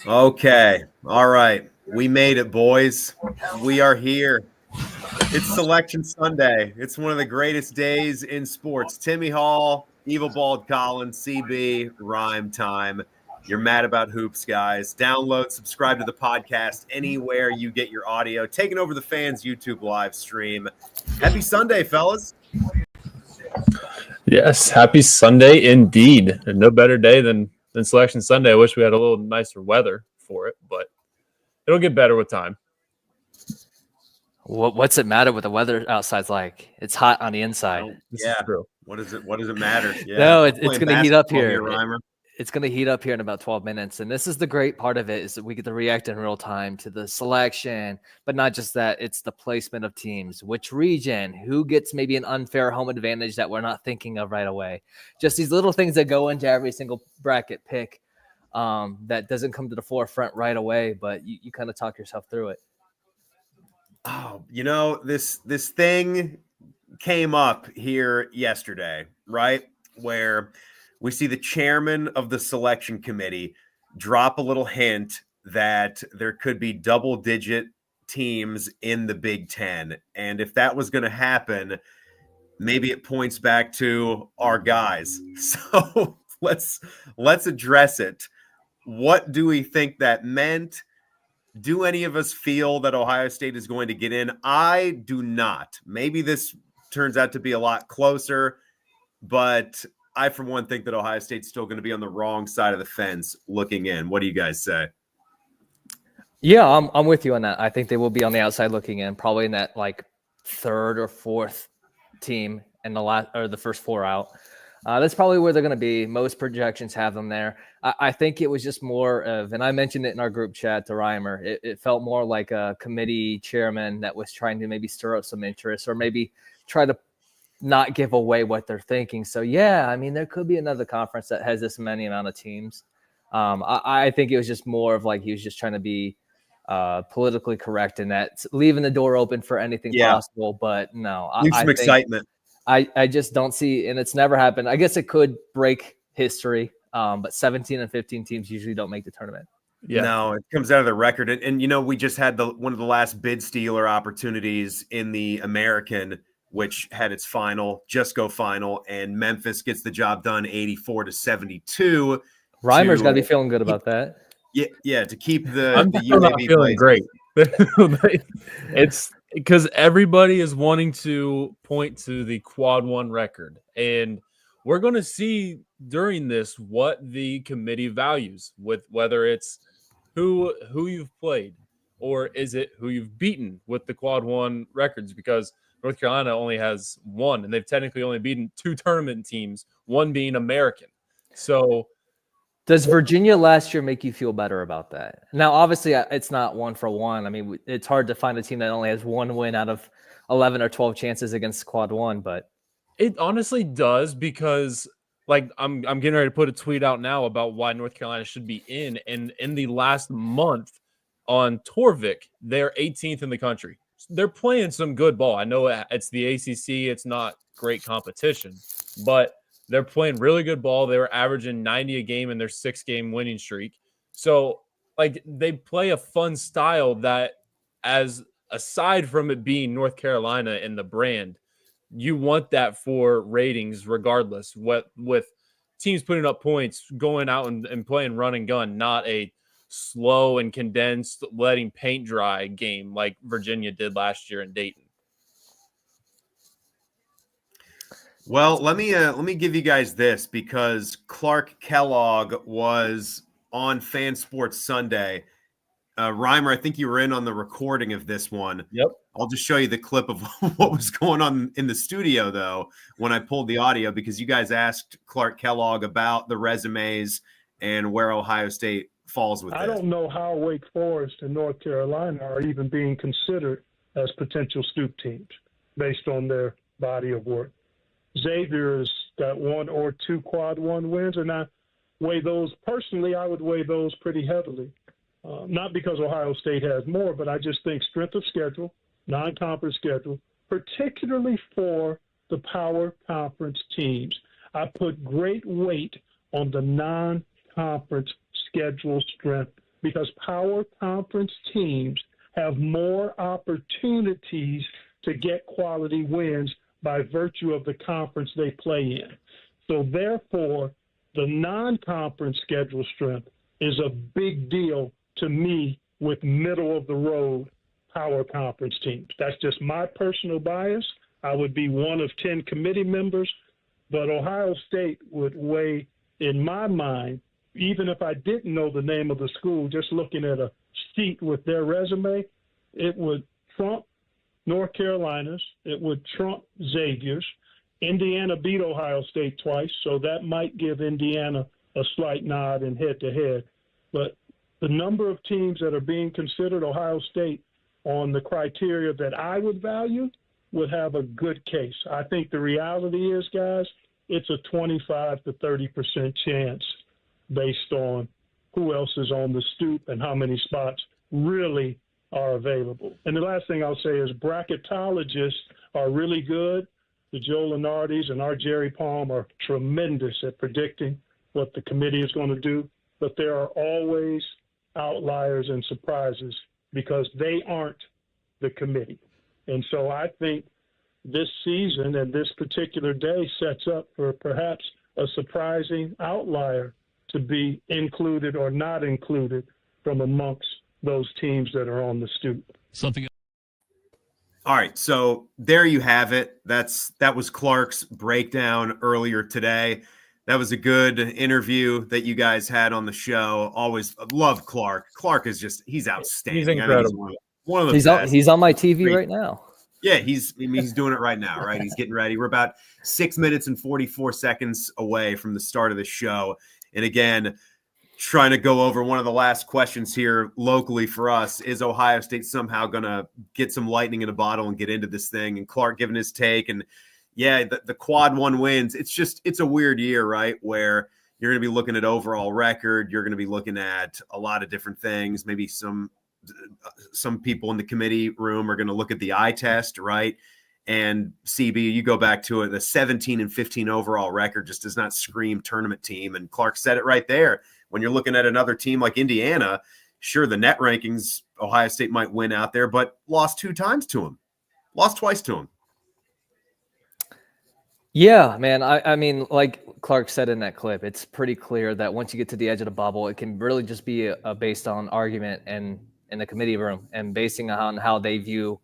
Okay. All right. We made it, boys. We are here. It's Selection Sunday. It's one of the greatest days in sports. Timmy Hall, Evil Bald Collins, CB, Rhyme Time. You're mad about hoops, guys. Download, subscribe to the podcast anywhere you get your audio. Taking over the fans' YouTube live stream. Happy Sunday, fellas. Yes, happy Sunday indeed. And no better day than Selection Sunday. I wish we had a little nicer weather for it, but it'll get better with time. What's it matter what the weather outside's like? It's hot on the inside. This is true. What does it matter? Yeah. No, it's going to heat up here. Reimer. It's going to heat up here in about 12 minutes. And this is the great part of it is that we get to react in real time to the selection, but not just that, it's the placement of teams, which region, who gets maybe an unfair home advantage that we're not thinking of right away. Just these little things that go into every single bracket pick that doesn't come to the forefront right away, but you kind of talk yourself through it. Oh, this thing came up here yesterday, right? Where we see the chairman of the selection committee drop a little hint that there could be double-digit teams in the Big Ten. And if that was going to happen, maybe it points back to our guys. So let's address it. What do we think that meant? Do any of us feel that Ohio State is going to get in? I do not. Maybe this turns out to be a lot closer, but I, for one, think that Ohio State's still going to be on the wrong side of the fence looking in. What do you guys say? Yeah, I'm with you on that. I think they will be on the outside looking in, probably in that like third or fourth team in the first four out. That's probably where they're going to be. Most projections have them there. I think it was just more of, and I mentioned it in our group chat to Reimer, it felt more like a committee chairman that was trying to maybe stir up some interest or maybe try to not give away what they're thinking. So, yeah, I mean, there could be another conference that has this many amount of teams. I think it was just more of like he was just trying to be politically correct in that, leaving the door open for anything possible. But no, I think excitement. I just don't see, and it's never happened. I guess it could break history, but 17 and 15 teams usually don't make the tournament. Yeah. No, it comes out of the record. And we just had one of the last bid stealer opportunities in the American, which had its just go final, and Memphis gets the job done 84-72. Reimer's got to be feeling good about that. Yeah, to keep the I'm still not feeling great. It's because everybody is wanting to point to the quad one record, and we're going to see during this what the committee values, with whether it's who you've played or is it who you've beaten with the quad one records, because North Carolina only has one, and they've technically only beaten two tournament teams, one being American. So does Virginia last year make you feel better about that? Now, obviously, it's not 1-for-1. I mean, it's hard to find a team that only has one win out of 11 or 12 chances against quad one, but it honestly does, because like I'm getting ready to put a tweet out now about why North Carolina should be in. And in the last month on Torvik, they're 18th in the country. They're playing some good ball. I know it's the ACC. It's not great competition, but they're playing really good ball. They were averaging 90 a game in their 6-game winning streak. So, like, they play a fun style that, as aside from it being North Carolina and the brand, you want that for ratings regardless. What with teams putting up points, going out and playing run and gun, not a slow and condensed, letting paint dry game like Virginia did last year in Dayton. Well, let me give you guys this, because Clark Kellogg was on Fan Sports Sunday. Reimer, I think you were in on the recording of this one. Yep. I'll just show you the clip of what was going on in the studio, though, when I pulled the audio, because you guys asked Clark Kellogg about the resumes and where Ohio State falls with I this. don't know how Wake Forest and North Carolina are even being considered as potential stoop teams based on their body of work. Xavier's got one or two quad one wins, and I weigh those personally. I would weigh those pretty heavily, not because Ohio State has more, but I just think strength of schedule, non-conference schedule, particularly for the power conference teams. I put great weight on the non-conference schedule strength, because power conference teams have more opportunities to get quality wins by virtue of the conference they play in. So therefore, the non-conference schedule strength is a big deal to me with middle-of-the-road power conference teams. That's just my personal bias. I would be one of 10 committee members, but Ohio State would weigh, in my mind, even if I didn't know the name of the school, just looking at a sheet with their resume, it would trump North Carolina's, it would trump Xavier's. Indiana beat Ohio State twice, so that might give Indiana a slight nod in head-to-head. But the number of teams that are being considered Ohio State on the criteria that I would value would have a good case. I think the reality is, guys, it's a 25 to 30% chance based on who else is on the stoop and how many spots really are available. And the last thing I'll say is bracketologists are really good. The Joe Lenardis and our Jerry Palm are tremendous at predicting what the committee is going to do, but there are always outliers and surprises because they aren't the committee. And so I think this season and this particular day sets up for perhaps a surprising outlier to be included or not included from amongst those teams that are on the stoop. Something. All right, so there you have it. That was Clark's breakdown earlier today. That was a good interview that you guys had on the show. Always love Clark. Clark is he's outstanding. He's incredible. I think he's one of the best. He's on my TV right now. Yeah, he's doing it right now, right? He's getting ready. We're about 6 minutes and 44 seconds away from the start of the show. And again, trying to go over one of the last questions here locally for us. Is Ohio State somehow going to get some lightning in a bottle and get into this thing? And Clark giving his take. And yeah, the quad one wins. It's a weird year, right? Where you're going to be looking at overall record. You're going to be looking at a lot of different things. Maybe some people in the committee room are going to look at the eye test, right? And CB, you go back to it, the 17-15 overall record just does not scream tournament team. And Clark said it right there. When you're looking at another team like Indiana, sure, the net rankings, Ohio State might win out there, but lost 2 times to him. Lost twice to him. Yeah, man. I mean, like Clark said in that clip, it's pretty clear that once you get to the edge of the bubble, it can really just be a based on argument and in the committee room and basing on how they view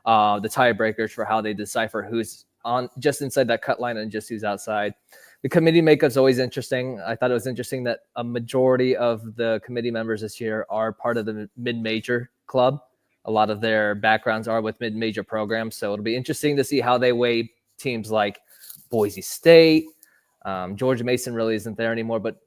the tiebreakers for how they decipher who's on just inside that cut line and just who's outside. The committee makeup's always interesting. I thought it was interesting that a majority of the committee members this year are part of the mid-major club. A lot of their backgrounds are with mid-major programs. So it'll be interesting to see how they weigh teams like Boise State. Georgia Mason really isn't there anymore, but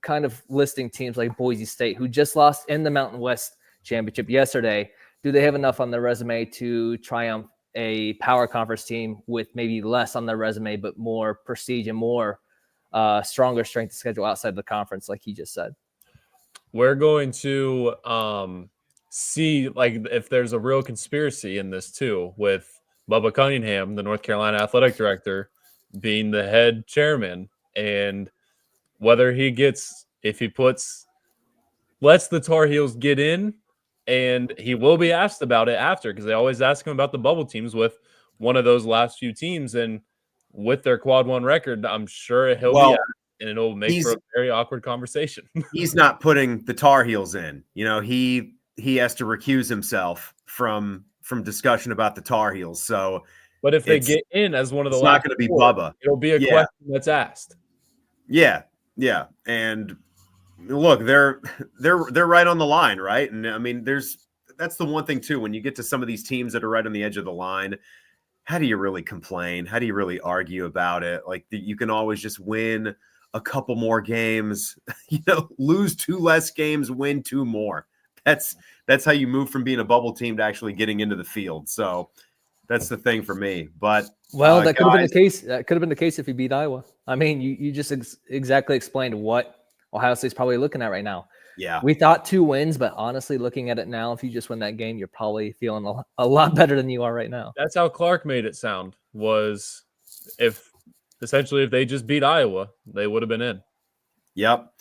kind of listing teams like Boise State, who just lost in the Mountain West Championship yesterday. Do they have enough on their resume to triumph a power conference team with maybe less on their resume, but more prestige and more stronger strength of schedule outside the conference, like he just said? We're going to see like if there's a real conspiracy in this too, with Bubba Cunningham, the North Carolina athletic director, being the head chairman, and whether he gets, if he lets the Tar Heels get in. And he will be asked about it after, because they always ask him about the bubble teams with one of those last few teams. And with their quad one record, I'm sure he'll be asked, and it'll make for a very awkward conversation. He's not putting the Tar Heels in. You know, he has to recuse himself from discussion about the Tar Heels. So, but if they get in as one of the last, it's not going to be Bubba. It'll be a question that's asked. Yeah, and look, they're right on the line, right? And I mean, that's the one thing too. When you get to some of these teams that are right on the edge of the line, how do you really complain? How do you really argue about it? Like you can always just win a couple more games, lose 2 less games, win 2 more. That's how you move from being a bubble team to actually getting into the field. So that's the thing for me. But that could have been the case. That could have been the case if you beat Iowa. I mean, you just exactly explained what Ohio State's probably looking at right now. Yeah. We thought 2 wins, but honestly, looking at it now, if you just win that game, you're probably feeling a lot better than you are right now. That's how Clark made it sound, was if they just beat Iowa, they would have been in. Yep.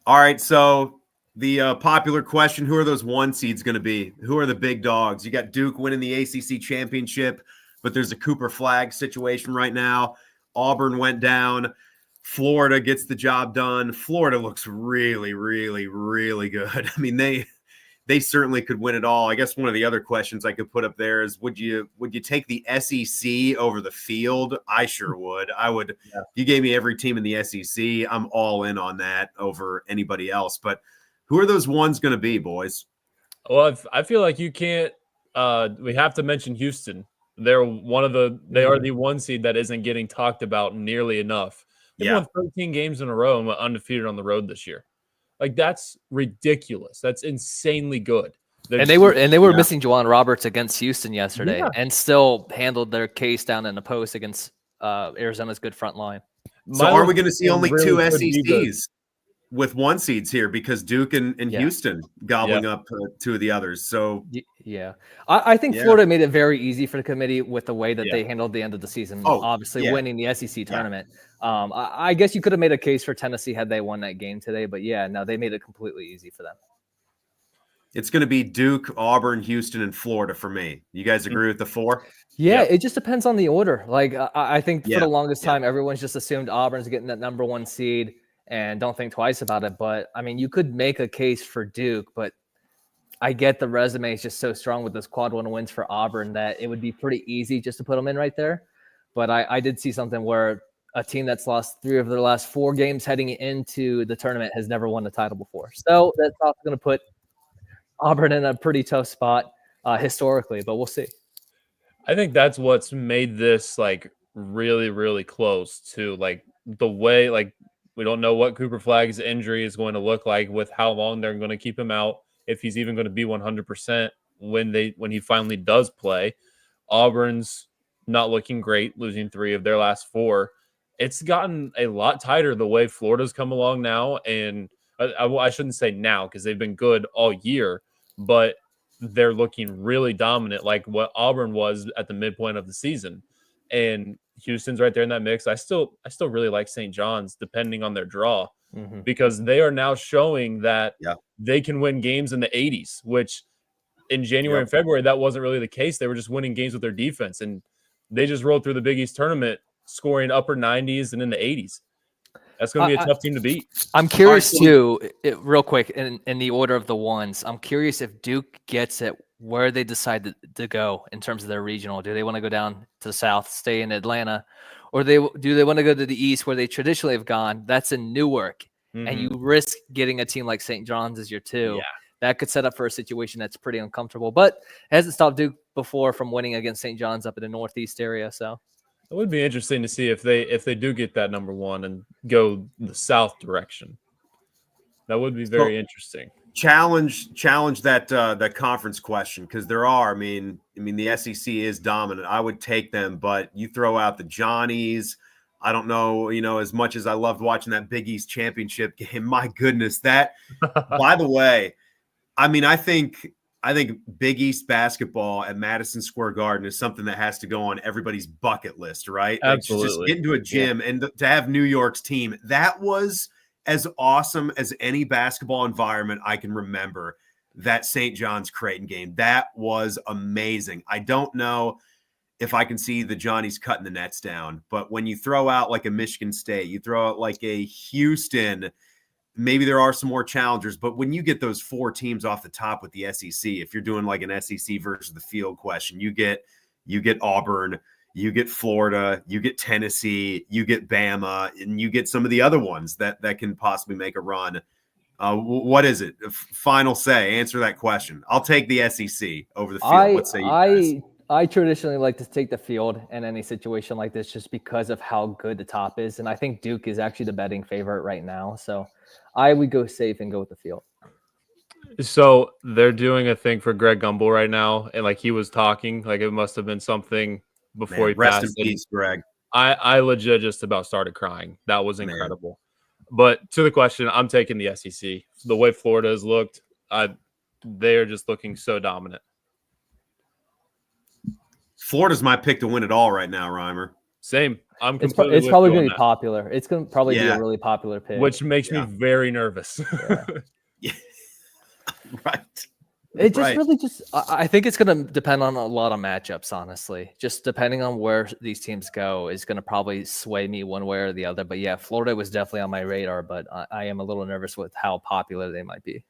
All right. So The popular question: who are those 1 seeds going to be? Who are the big dogs? You got Duke winning the ACC championship, but there's a Cooper Flag situation right now. Auburn went down. Florida gets the job done. Florida looks really, really, really good. I mean, they certainly could win it all. I guess one of the other questions I could put up there is, would you take the SEC over the field? I sure would. I would. Yeah. If you gave me every team in the SEC, I'm all in on that over anybody else. But who are those ones going to be, boys? Well, I feel like you can't. We have to mention Houston. They're they are the 1 seed that isn't getting talked about nearly enough. They won 13 games in a row and went undefeated on the road this year. Like, that's ridiculous. That's insanely good. And they were missing Juwan Roberts against Houston yesterday, and still handled their case down in the post against Arizona's good front line. So are we going to see only 2 SECs with 1 seeds here, because Duke and Houston gobbling up 2 of the others? So yeah, I think Florida made it very easy for the committee with the way that they handled the end of the season. Obviously winning the SEC tournament. I guess you could have made a case for Tennessee had they won that game today, but they made it completely easy for them. It's going to be Duke, Auburn, Houston, and Florida for me. You guys agree with the 4? Yeah, it just depends on the order. Like, I think for the longest time, everyone's just assumed Auburn's getting that number 1 seed and don't think twice about it. But I mean, you could make a case for Duke, but I get the resume is just so strong with those quad 1 wins for Auburn that it would be pretty easy just to put them in right there. But I did see something where a team that's lost 3 of their last 4 games heading into the tournament has never won the title before. So that's also going to put Auburn in a pretty tough spot historically, but we'll see. I think that's what's made this like really, really close to like the way, like, we don't know what Cooper Flag's injury is going to look like, with how long they're going to keep him out, if he's even going to be 100% when he finally does play. Auburn's not looking great, losing 3 of their last 4. It's gotten a lot tighter the way Florida's come along now, and I shouldn't say now because they've been good all year, but they're looking really dominant, like what Auburn was at the midpoint of the season. And Houston's right there in that mix. I still really like St. John's, depending on their draw, because they are now showing that they can win games in the 80s, which in January and February, that wasn't really the case. They were just winning games with their defense, and they just rolled through the Big East tournament, scoring upper 90s and in the 80s. That's going to be a tough team to beat. I'm curious too, real quick, in the order of the ones. I'm curious if Duke gets it, where they decide to go in terms of their regional. Do they want to go down to the south, stay in Atlanta, or do they want to go to the east where they traditionally have gone? That's in Newark, and you risk getting a team like St. John's as your 2. Yeah. That could set up for a situation that's pretty uncomfortable, but it hasn't stopped Duke before from winning against St. John's up in the northeast area. So it would be interesting to see if they do get that number 1 and go the south direction. That would be very interesting. Challenge that conference question, because there are. I mean, the SEC is dominant. I would take them, but you throw out the Johnnies. I don't know, as much as I loved watching that Big East championship game. My goodness, that. By the way, I mean, I think Big East basketball at Madison Square Garden is something that has to go on everybody's bucket list, right? Absolutely. Like, just get into a gym and to have New York's team. That was as awesome as any basketball environment I can remember. That St. John's Creighton game. That was amazing. I don't know if I can see the Johnnies cutting the nets down, but when you throw out like a Michigan State, you throw out like a Houston, maybe there are some more challengers, but when you get those 4 teams off the top with the SEC, if you're doing like an SEC versus the field question, you get Auburn, you get Florida, you get Tennessee, you get Bama, and you get some of the other ones that can possibly make a run. What is it? Final say. Answer that question. I'll take the SEC over the field. What say you guys? I traditionally like to take the field in any situation like this just because of how good the top is. And I think Duke is actually the betting favorite right now. So I would go safe and go with the field. So they're doing a thing for Greg Gumbel right now. And like he was talking, like it must have been something before he passed. Rest in peace, Greg. I legit just about started crying. That was incredible. But to the question, I'm taking the SEC. The way Florida has looked, they are just looking so dominant. Florida's my pick to win it all right now, Reimer. Same. It's probably going to be popular. It's going to probably be a really popular pick. Which makes me very nervous. Yeah. Right. It just Right. really just, I think it's going to depend on a lot of matchups, honestly. Just depending on where these teams go is going to probably sway me one way or the other. But yeah, Florida was definitely on my radar, but I am a little nervous with how popular they might be.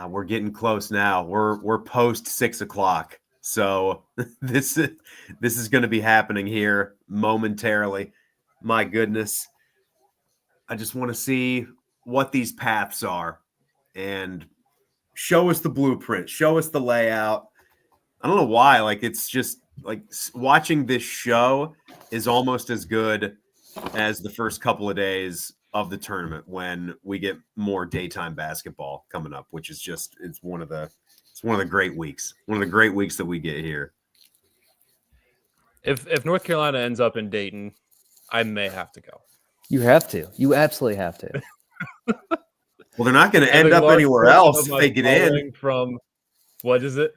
We're getting close now. We're post 6 o'clock. So this is going to be happening here momentarily. My goodness. I just want to see what these paths are and show us the blueprint, show us the layout. I don't know why. Like, it's just like watching this show is almost as good as the first couple of days of the tournament when we get more daytime basketball coming up, which is just, it's one of the great weeks. One of the great weeks that we get here. If North Carolina ends up in Dayton, I may have to go. You have to. You absolutely have to. Well, they're not going to And end a up large anywhere portion else of if my they get in. following from, what is it?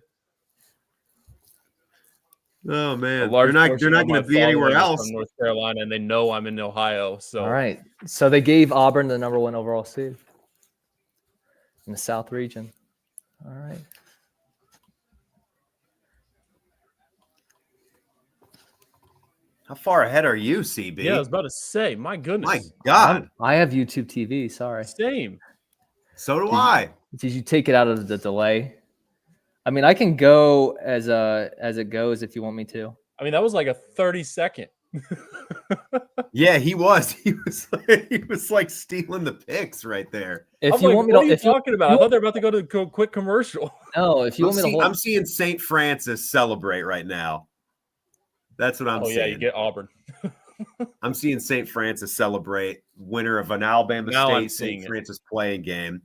Oh A man, large they're not portion going of my to be anywhere following is else. from North Carolina, and they know I'm in Ohio. So All right. So they gave Auburn the number 1 overall seed in the South region. All right. How far ahead are you, CB? yeah, I was about to say, my goodness, My God, I have YouTube TV. Sorry. same. so do I. Did you take it out of the delay? I mean, I can go as it goes if you want me to. I mean, that was like a 30-second. Yeah, he was. He was like stealing the picks right there. If I'm you like, want me what to, are you if you, talking about? I thought they were about to go to a quick commercial. no, if you want me to hold, I'm seeing St. Francis celebrate right now. That's what I'm Oh seeing. yeah, you get Auburn. I'm seeing St. Francis celebrate, winner of an Alabama Now I'm State seeing St. it. Francis playing game.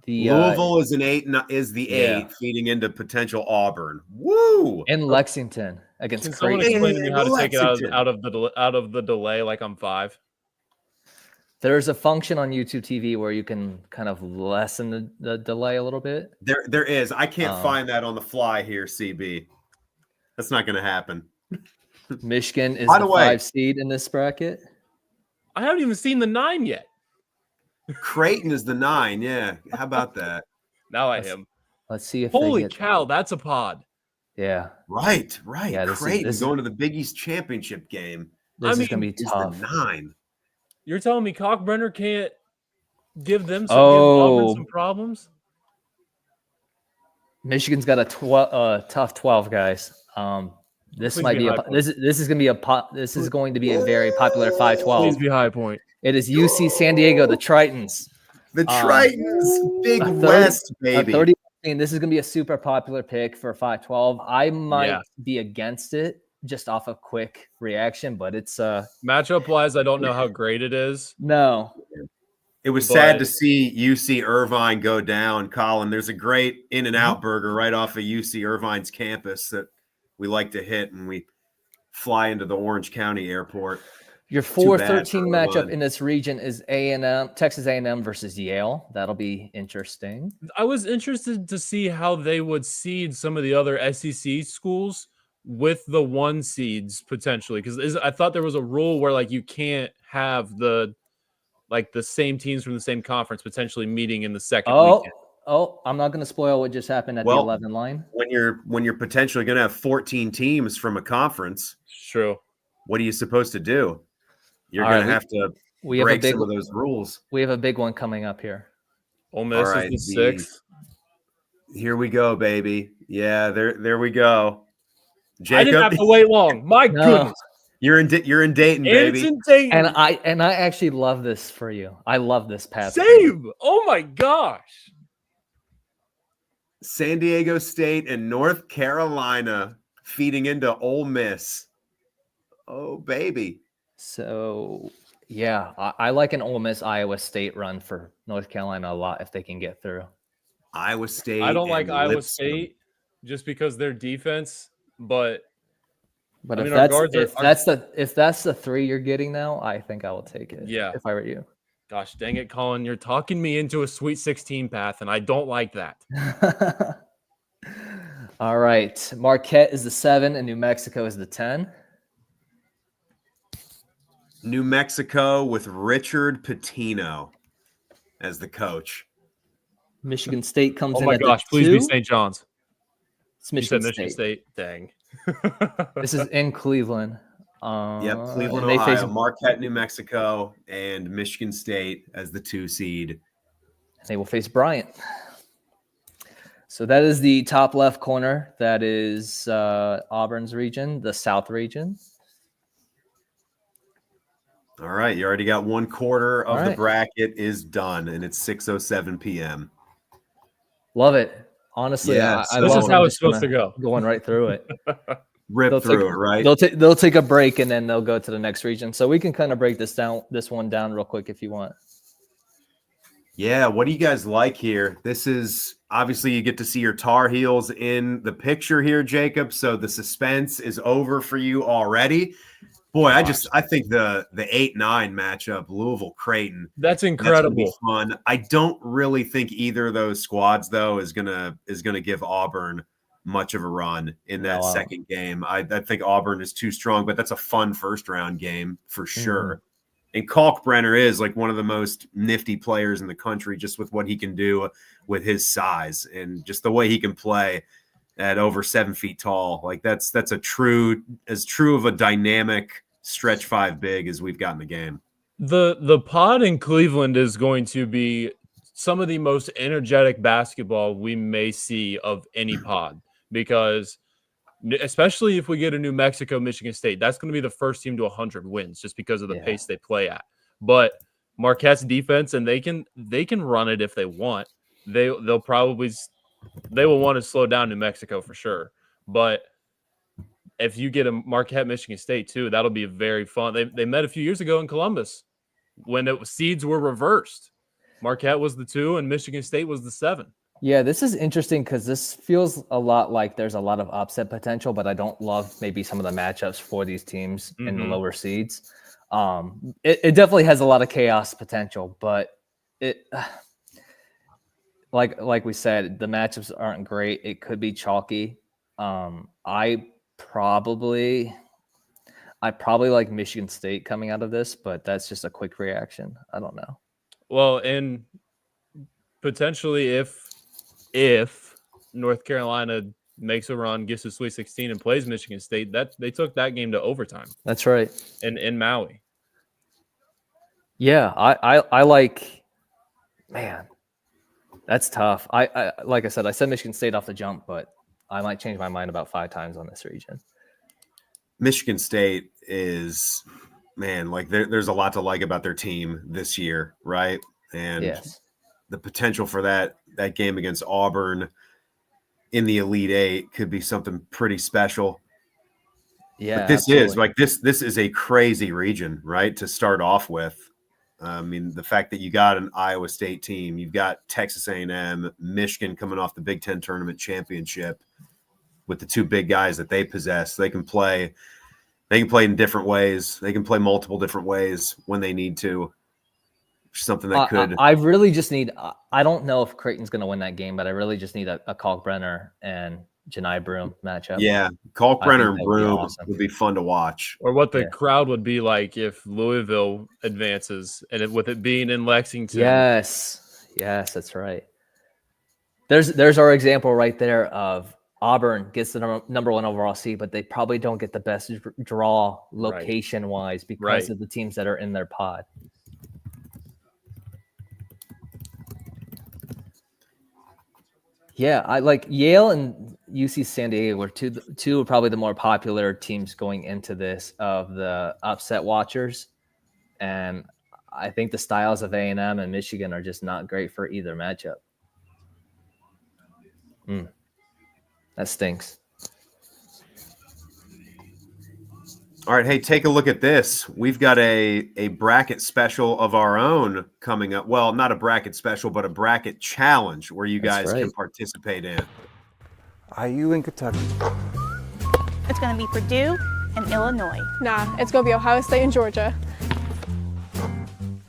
the Louisville is an 8, is the Yeah. 8, feeding into potential Auburn. Woo! in Lexington against Can someone Creighton. explain to me how to take it Lexington. out of the delay like I'm 5? There's a function on YouTube TV where you can kind of lessen the delay a little bit. There is. I can't Oh. find that on the fly here, CB. That's not going to happen. Michigan is By the the way- 5 seed in this bracket. I haven't even seen the 9 yet. Creighton is the 9. Yeah. How about that? Now I Let's- am. Let's see if Holy they get, cow, that's a pod. Yeah, Right. Yeah, this is- Creighton this is- going to the Big East championship game this I is gonna be mean, is tough. the 9. You're telling me Cockbrenner can't give them give Oh. Auburn some problems? Michigan's got a tough 12, guys. This Please might be be High a Point. this is gonna be this is going to be a very popular Please 5-12. be High Point. It is UC San Diego, the Tritons. The Tritons, Big a 30 West, A baby. 30, this is gonna be a super popular pick for 5-12. I might Yeah. be against it just off a quick reaction, but it's Matchup wise, I don't know how great it is. no. It was sad But- to see UC Irvine go down, Colin. There's a great In-N-Out burger right off of UC Irvine's campus that we like to hit when we fly into the Orange County airport. Your Too bad 4-13 for matchup Irvine. in this region is A&M, Texas A&M versus Yale. That'll be interesting. I was interested to see how they would seed some of the other SEC schools with the 1 seeds potentially, because I thought there was a rule where like you can't have the same teams from the same conference potentially meeting in the second weekend. I'm not going to spoil what just happened at the Well, 11 line. When you're potentially going to have 14 teams from a conference, It's true. what are you supposed to do? You're All going right, to have to We have a break big some of those rules. we have a big one coming up here. Ole Miss right, is the the- 6th. Here we go, baby. Yeah, there we go. I didn't have Jacob, to wait long. My No. goodness. you're in Dayton, And it's baby. in Dayton. And I actually love this for you. I love this path. for you. Same. Oh my gosh. San Diego State and North Carolina feeding into Ole Miss. Oh, baby. So yeah, I like an Ole Miss Iowa State run for North Carolina a lot if they can get through. Iowa State. I don't like and Iowa Lipscomb. State just because their defense, but But I if mean, our that's guards are- if that's the 3 you're getting now, I think I will take it. Yeah. If I were you. gosh dang it, Colin, you're talking me into a Sweet 16 path, and I don't like that. All right. Marquette is the 7 and New Mexico is the 10. New Mexico with Richard Pitino as the coach. Michigan State comes Oh in my at gosh, the please 2. be St. John's. It's You said Michigan Michigan State. State. Dang. This is in Cleveland. Yep, Cleveland, and they Ohio, face Marquette, New Mexico, and Michigan State as the 2 seed. They will face Bryant. So that is the top left corner. That is Auburn's region, the South region. All right, you already got 1/4 of All the right. bracket is done, and it's 6:07 p.m. Love it. Honestly, Yeah, I This love is how I'm it's just supposed to gonna go. Going right through it. Rip through it, right? They'll take a break and then they'll go to the next region. So we can kind of break this one down real quick if you want. Yeah, what do you guys like here? This is obviously you get to see your Tar Heels in the picture here, Jacob. So the suspense is over for you already. Boy, I think the 8-9 matchup, Louisville Creighton, That's that's gonna incredible. be fun. I don't really think either of those squads though is gonna give Auburn much of a run in that second game. I think Auburn is too strong, but that's a fun first round game for sure. And Kalkbrenner is like one of the most nifty players in the country, just with what he can do with his size and just the way he can play at over 7 feet tall. Like that's as true of a dynamic stretch 5 big as we've got in the game. The pod in Cleveland is going to be some of the most energetic basketball we may see of any pod, because especially if we get a New Mexico, Michigan State, that's going to be the first team to 100 wins just because of the pace they play at. But Marquette's defense, and they can run it if they want. They will want to slow down New Mexico for sure. But if you get a Marquette, Michigan State too, that'll be very fun. They met a few years ago in Columbus when seeds were reversed. Marquette was the 2 and Michigan State was the 7. Yeah, this is interesting because this feels a lot like there's a lot of upset potential, but I don't love maybe some of the matchups for these teams in the lower seeds. It definitely has a lot of chaos potential, but it like we said, the matchups aren't great. It could be chalky. I probably like Michigan State coming out of this, but that's just a quick reaction. I don't know. Well, and potentially if North Carolina makes a run, gets to Sweet 16 and plays Michigan State, that they took that game to overtime. That's right. In Maui. Yeah, I like, man, that's tough. I like I said Michigan State off the jump, but I might change my mind about 5 times on this region. Michigan State is, man, like there's a lot to like about their team this year, right? And the potential for that game against Auburn in the Elite Eight could be something pretty special. Yeah, but this is a crazy region, right? To start off with. I mean, the fact that you got an Iowa State team, you've got Texas A&M, Michigan coming off the Big Ten tournament championship with the 2 big guys that they possess. They can play in different ways. They can play multiple different ways when they need to. Something that could. I really just need. I don't know if Creighton's going to win that game, but I really just need a Kalkbrenner and Janai Broom matchup. Yeah, Kalkbrenner and Broom would be fun to watch. Or what the crowd would be like if Louisville advances, and with it being in Lexington. Yes, that's right. There's our example right there of Auburn gets the number 1 overall seed, but they probably don't get the best draw location-wise because of the teams that are in their pod. Yeah, I like Yale and UC San Diego were two probably the more popular teams going into this of the upset watchers. And I think the styles of A&M and Michigan are just not great for either matchup. That stinks. All right, hey, take a look at this. We've got a bracket special of our own coming up. Well, not a bracket special, but a bracket challenge where you guys can participate in. IU in Kentucky. It's going to be Purdue and Illinois. Nah, it's going to be Ohio State and Georgia.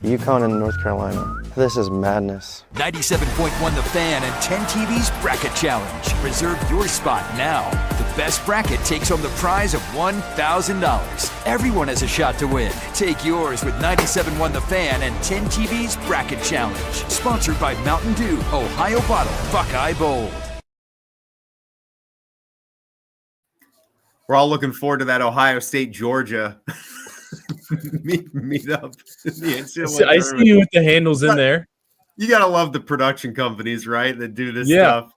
UConn and North Carolina. This is madness. 97.1 The Fan and 10 TV's Bracket Challenge. Reserve your spot now. The best bracket takes home the prize of $1,000. Everyone has a shot to win. Take yours with 97.1 The Fan and 10 TV's Bracket Challenge. Sponsored by Mountain Dew, Ohio Bottle, Buckeye Bold. We're all looking forward to that Ohio State Georgia meet up. I see you with the handles in there. You gotta love the production companies, right? That do this Yeah. stuff.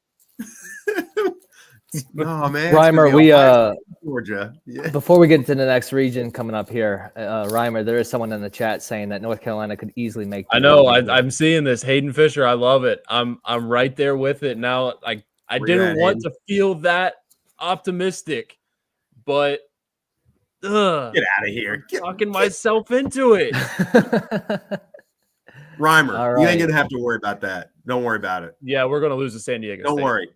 Oh man, Reimer, we Georgia. Yeah. before we get to the next region coming up here, Reimer, there is someone in the chat saying that North Carolina could easily make. I know. I'm seeing this. Hayden Fisher. I love it. I'm right there with it now. I didn't want to feel that optimistic, but Get out of here. talking myself into it. Reimer, you ain't gonna have to worry about that. Don't worry about it. Yeah, we're gonna lose to San Diego. Don't State. worry.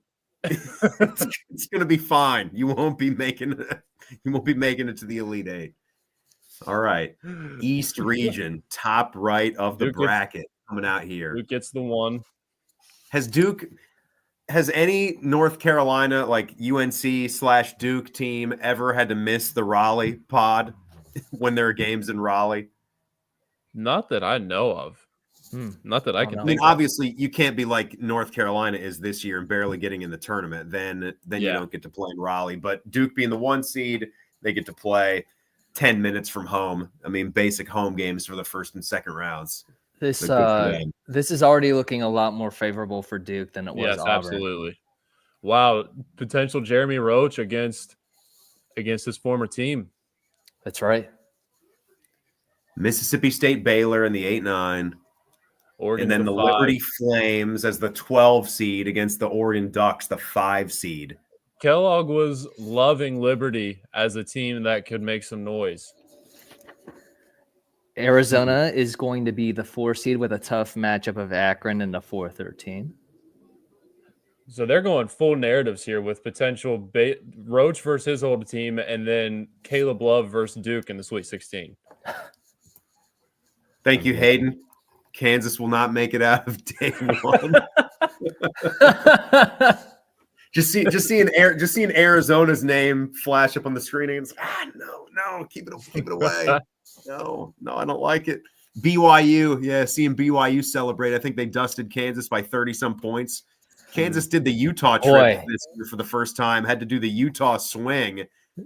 It's gonna be fine. You won't be making it to the Elite Eight. All right. East region, top right of the bracket coming out here. Duke gets the one. Has any North Carolina, like UNC/Duke team, ever had to miss the Raleigh pod when there are games in Raleigh? Not that I know of. Not that I can I mean, think. obviously, you can't be like North Carolina is this year and barely getting in the tournament. Then you don't get to play in Raleigh. But Duke being the 1 seed, they get to play 10 minutes from home. I mean, basic home games for the first and second rounds. This is already looking a lot more favorable for Duke than it was. Yes, Auburn. absolutely. Wow, potential Jeremy Roach against his former team. That's right. Mississippi State Baylor in the 8-9. Oregon and then the 5. Liberty Flames as the 12 seed against the Oregon Ducks, the 5 seed. Kellogg was loving Liberty as a team that could make some noise. Arizona is going to be the 4 seed with a tough matchup of Akron in the 4-13. So they're going full narratives here with potential Roach versus his old team and then Caleb Love versus Duke in the Sweet 16. Thank you, Hayden. Kansas will not make it out of day one. just seeing Arizona's name flash up on the screen and no, keep it away. No, I don't like it. BYU, seeing BYU celebrate. I think they dusted Kansas by 30-some points. Kansas did the Utah trip this year for the first time, had to do the Utah swing.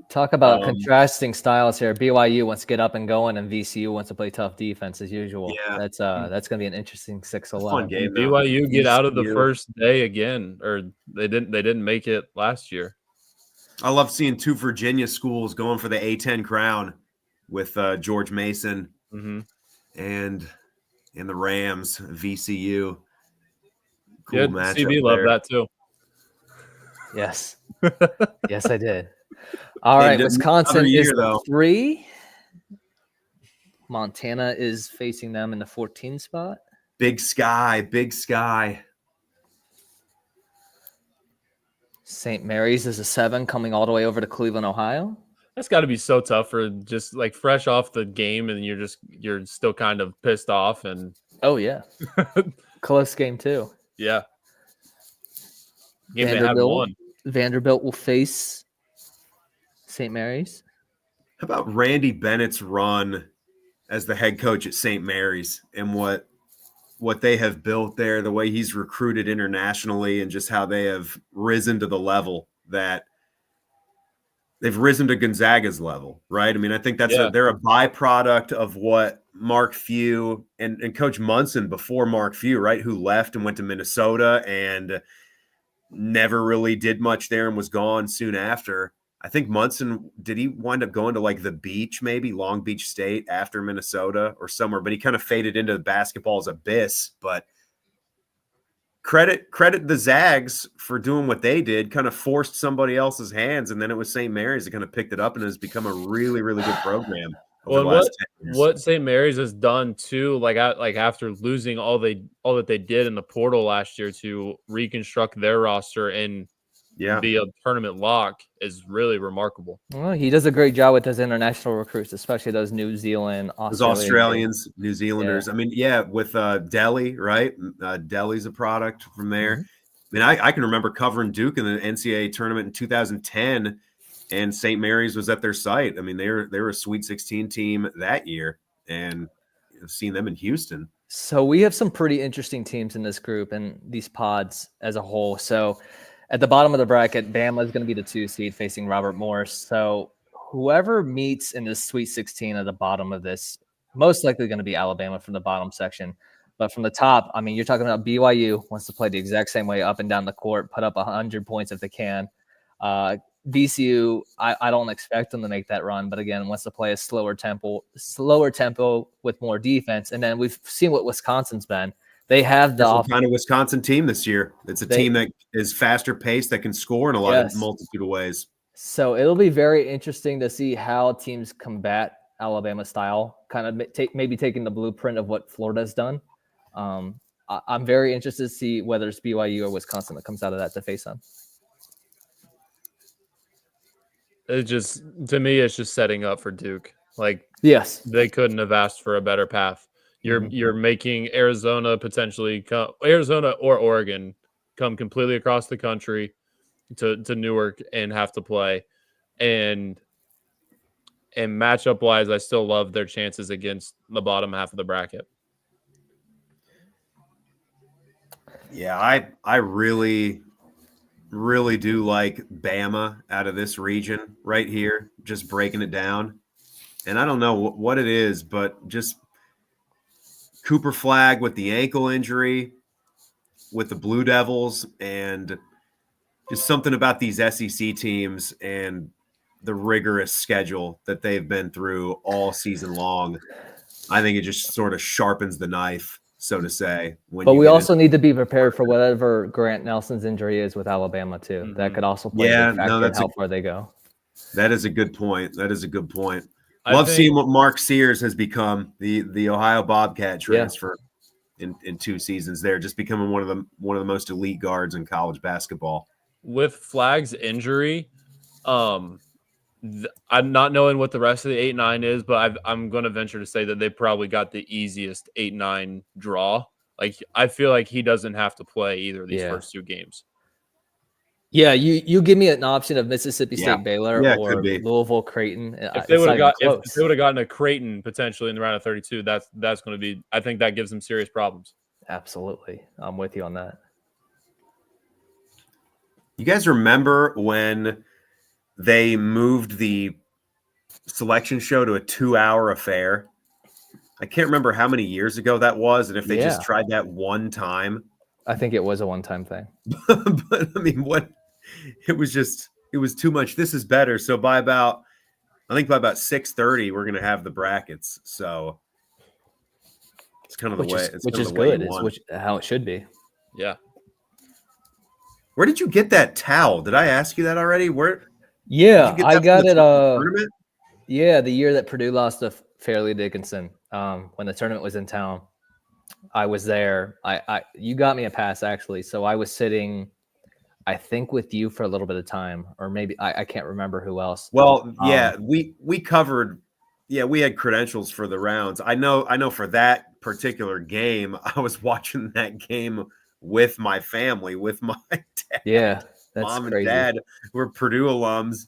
Talk about contrasting styles here. BYU wants to get up and going, and VCU wants to play tough defense as usual. Yeah. That's going to be an interesting 6-11. Fun game. BYU get out of the first day again, or they didn't make it last year. I love seeing 2 Virginia schools going for the A10 crown with George Mason and the Rams, VCU. Cool matchup. CB loved that too. Yes. Yes, I did. All right, Wisconsin is 3. Montana is facing them in the 14 spot. Big Sky. St. Mary's is a 7 coming all the way over to Cleveland, Ohio. That's got to be so tough for just like fresh off the game and you're still kind of pissed off and oh yeah. Close game too. Yeah. Game they have won. Vanderbilt will face St. Mary's. How about Randy Bennett's run as the head coach at St. Mary's and what they have built there, the way he's recruited internationally and just how they have risen to the level that they've risen to Gonzaga's level, right? I mean, I think they're a byproduct of what Mark Few and Coach Munson before Mark Few, right, who left and went to Minnesota and never really did much there and was gone soon after. I think Munson, did he wind up going to like the beach, maybe Long Beach State after Minnesota or somewhere, but he kind of faded into basketball's abyss. But credit the Zags for doing what they did, kind of forced somebody else's hands. And then it was St. Mary's that kind of picked it up and has become a really, really good program. Well, what St. Mary's has done too, like after losing all that they did in the portal last year to reconstruct their roster and be a tournament lock is really remarkable. Well, he does a great job with those international recruits, especially those New Zealand, Australians, New Zealanders. Yeah. I mean, with Delhi, right? Delhi's a product from there. mean, I can remember covering Duke in the NCAA tournament in 2010, and St. Mary's was at their site. I mean, they were a Sweet 16 team that year, and I've seen them in Houston. So we have some pretty interesting teams in this group and these pods as a whole. So at the bottom of the bracket, Bama is going to be the 2 seed facing Robert Morris. So whoever meets in this Sweet 16 at the bottom of this, most likely going to be Alabama from the bottom section. But from the top, I mean, you're talking about BYU wants to play the exact same way up and down the court, put up 100 points if they can. VCU, I don't expect them to make that run, but again, wants to play a slower tempo with more defense. And then we've seen what Wisconsin's been. They have the kind of Wisconsin team this year. It's a team that is faster paced, that can score in a lot of multitude of ways. So it'll be very interesting to see how teams combat Alabama style, kind of maybe taking the blueprint of what Florida's done. I'm very interested to see whether it's BYU or Wisconsin that comes out of that to face them. It just, to me, it's just setting up for Duke. Like, yes, they couldn't have asked for a better path. You're making Arizona Arizona or Oregon come completely across the country to Newark and have to play. And matchup wise, I still love their chances against the bottom half of the bracket. Yeah, I really, really do like Bama out of this region right here, just breaking it down. And I don't know what it is, but just Cooper Flagg with the ankle injury, with the Blue Devils, and just something about these SEC teams and the rigorous schedule that they've been through all season long. I think it just sort of sharpens the knife, so to say. But we also need to be prepared for whatever Grant Nelson's injury is with Alabama too. Mm-hmm. That could also play a factor in how far they go. That is a good point. Love seeing what Mark Sears has become, the Ohio Bobcat transfer in 2 seasons there, just becoming one of the most elite guards in college basketball. With Flagg's injury, I'm not knowing what the rest of the 8-9 is, but I'm going to venture to say that they probably got the easiest 8-9 draw. Like, I feel like he doesn't have to play either of these first 2 games. Yeah, you give me an option of Mississippi State, Baylor, or Louisville, Creighton. If they would have gotten a Creighton potentially in the round of 32, that's going to be. I think that gives them serious problems. Absolutely, I'm with you on that. You guys remember when they moved the selection show to a 2-hour affair? I can't remember how many years ago that was, and if they just tried that one time. I think it was a one-time thing. But I mean, it was too much. This is better. So by about 6:30, we're going to have the brackets. So it's kind of the way. Which is good. It's how it should be. Yeah. Where did you get that towel? Did I ask you that already? Yeah, I got it. Tournament? Yeah, the year that Purdue lost to Fairleigh Dickinson, when the tournament was in town. I was there. You got me a pass actually. So I was sitting, I think, with you for a little bit of time, or maybe I can't remember who else. Well, we covered. Yeah, we had credentials for the rounds. I know for that particular game, I was watching that game with my family, with my dad. Yeah, that's mom crazy. And dad were Purdue alums.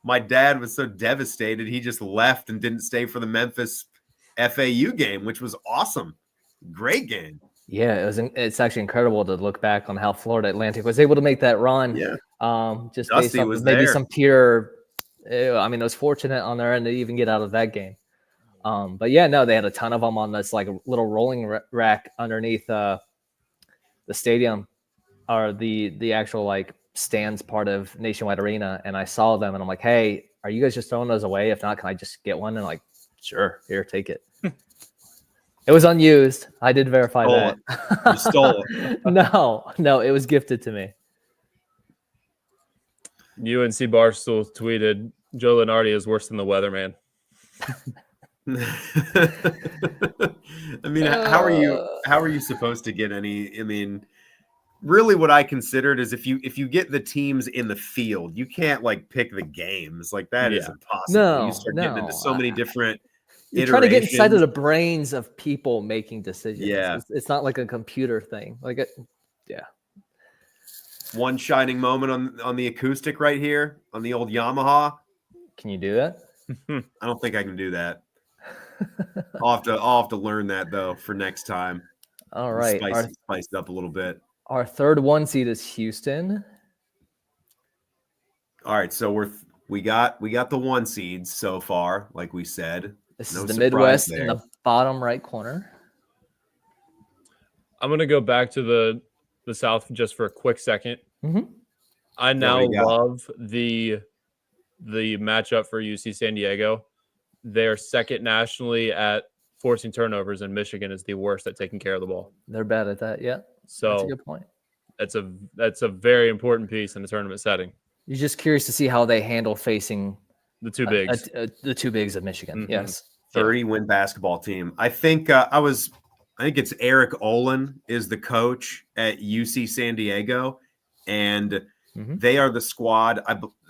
My dad was so devastated, he just left and didn't stay for the Memphis FAU game, which was awesome. Great game. Yeah, it's actually incredible to look back on how Florida Atlantic was able to make that run. Yeah. Just Dusty based on was maybe there. some pure. I mean, it was fortunate on their end to even get out of that game. But yeah, no, they had a ton of them on this like little rolling rack underneath the stadium, or the actual like stands part of Nationwide Arena. And I saw them and I'm like, hey, are you guys just throwing those away? If not, can I just get one? And like, sure, here, take it. It was unused. I did verify that. You stole it. No, it was gifted to me. UNC Barstool tweeted, Joe Lenardi is worse than the weatherman. I mean, how are you supposed to get any? I mean, really, what I considered is if you get the teams in the field, you can't like pick the games. Like that is impossible. You start getting into so many different. You're trying to get inside of the brains of people making decisions. Yeah, it's not like a computer thing. one shining moment on the acoustic right here on the old Yamaha. Can you do that? I don't think I can do that. I'll have to learn that though for next time. All right. Spice it up a little bit. Our third 1 seed is Houston. All right, so we got the 1 seeds so far, like we said. This No is the surprise Midwest there. in the bottom right corner. I'm gonna go back to the South just for a quick second. Mhm. I what now do you got? love the matchup for UC San Diego. They're second nationally at forcing turnovers, and Michigan is the worst at taking care of the ball. They're bad at that. Yeah, that's a So good point. that's a very important piece in the tournament setting. You're just curious to see how they handle facing The two bigs. the two bigs of Michigan. Mhm. Yes. 30-win basketball team. I think I think it's Eric Olin is the coach at UC San Diego, and Mhm. they are the squad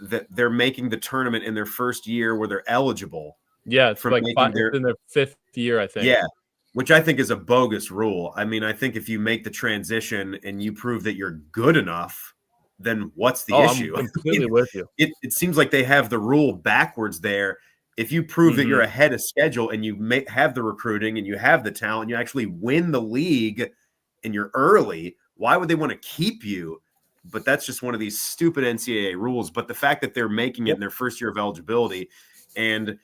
that they're making the tournament in their first year where they're eligible. Yeah, it's from like making it's in their 5th year, I think. Yeah, which I think is a bogus rule. I mean, I think if you make the transition and you prove that you're good enough, then what's the issue? I'm completely with you. It seems like they have the rule backwards there. If you prove that you're ahead of schedule and you have the recruiting and you have the talent, you actually win the league and you're early, why would they want to keep you? But that's just one of these stupid NCAA rules. But the fact that they're making it in their first year of eligibility, and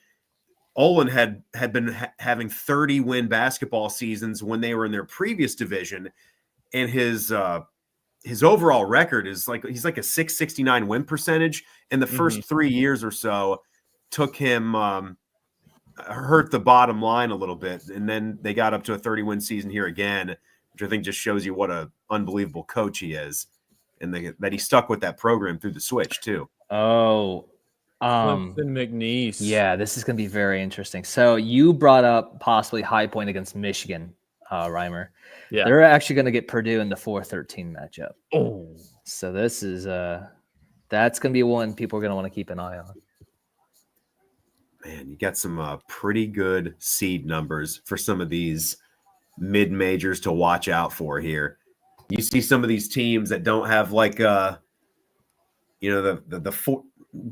Olin had been having 30-win basketball seasons when they were in their previous division, and his overall record is he's like a 669 win percentage. In the first 3 years or so, took him hurt the bottom line a little bit, and then they got up to a 30-win season here again, which I think just shows you what a unbelievable coach he is, and that he stuck with that program through the switch too. Oh, Clemson McNeese. yeah, this is going to be very interesting. So you brought up possibly High Point against Michigan, Reimer. Yeah. They're actually going to get Purdue in the 4-13 matchup. Oh, So this is that's going to be one people are going to want to keep an eye on. Man, you got some pretty good seed numbers for some of these mid-majors to watch out for here. You see some of these teams that don't have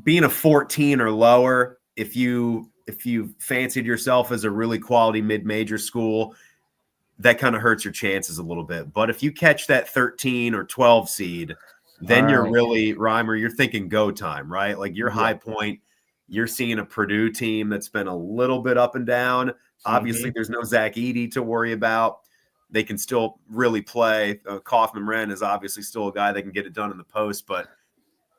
being a 14 or lower. If you fancied yourself as a really quality mid-major school, that kind of hurts your chances a little bit. But if you catch that 13 or 12 seed, then you're really, Reimer, you're thinking go time, right? Like your High Point. You're seeing a Purdue team that's been a little bit up and down. Obviously, there's no Zach Edey to worry about. They can still really play. Kaufman-Wren is obviously still a guy that can get it done in the post, but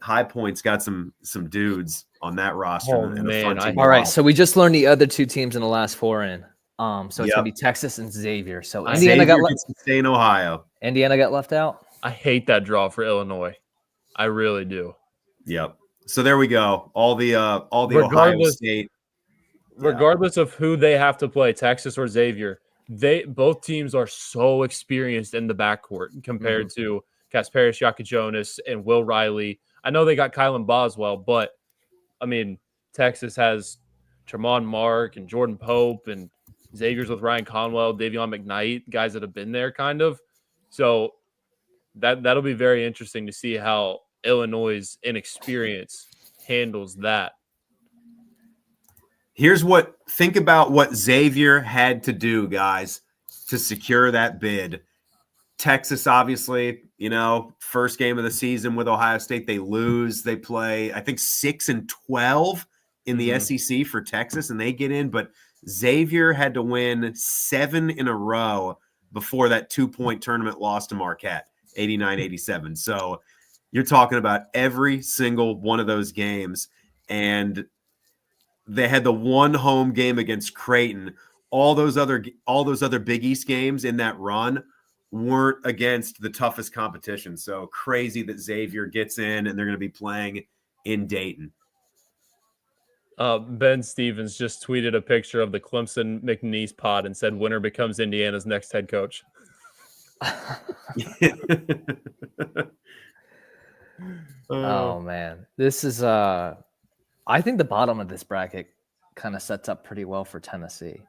High Point's got some dudes on that roster. Oh, and man, a fun team. All right, so we just learned the other two teams in the last 4 in. So it's going to be Texas and Xavier. So Indiana gets to stay in Ohio. Indiana got left out. I hate that draw for Illinois. I really do. Yep. So there we go. All the Ohio State. Regardless of who they have to play, Texas or Xavier, both teams are so experienced in the backcourt compared to Kasparis Yakajonas and Will Riley. I know they got Kylan Boswell, but I mean, Texas has Tremont Mark and Jordan Pope, and Xavier's with Ryan Conwell, Davion McKnight, guys that have been there kind of. So that'll be very interesting to see how Illinois' inexperience handles that. Think about what Xavier had to do, guys, to secure that bid. Texas, obviously, first game of the season with Ohio State, they lose. They play, I think, 6-12 in the SEC for Texas, and they get in. But Xavier had to win 7 in a row before that 2-point tournament loss to Marquette, 89-87. So you're talking about every single one of those games, and they had the one home game against Creighton. All those other Big East games in that run weren't against the toughest competition. So crazy that Xavier gets in, and they're going to be playing in Dayton. Ben Stevens just tweeted a picture of the Clemson McNeese pod and said winner becomes Indiana's next head coach. Oh man, this is I think the bottom of this bracket kind of sets up pretty well for Tennessee.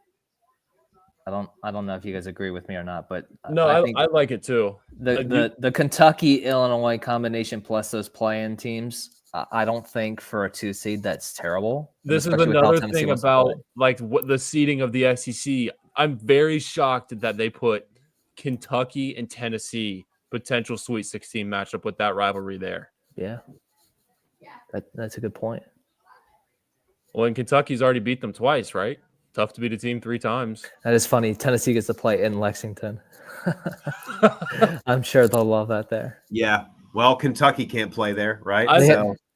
I don't know if you guys agree with me or not, but No, I think I like it too. the Kentucky Illinois combination plus those play-in teams. I don't think for a 2 seed that's terrible. This is especially with how another Tennessee thing wants to play. about like what the seeding of the SEC. I'm very shocked that they put Kentucky and Tennessee potential Sweet 16 matchup with that rivalry there. Yeah, that's a good point. Well, and Kentucky's already beat them twice, right? Tough to beat a team 3 times. That is funny. Tennessee gets to play in Lexington. I'm sure they'll love that there. Yeah. Well, Kentucky can't play there, right?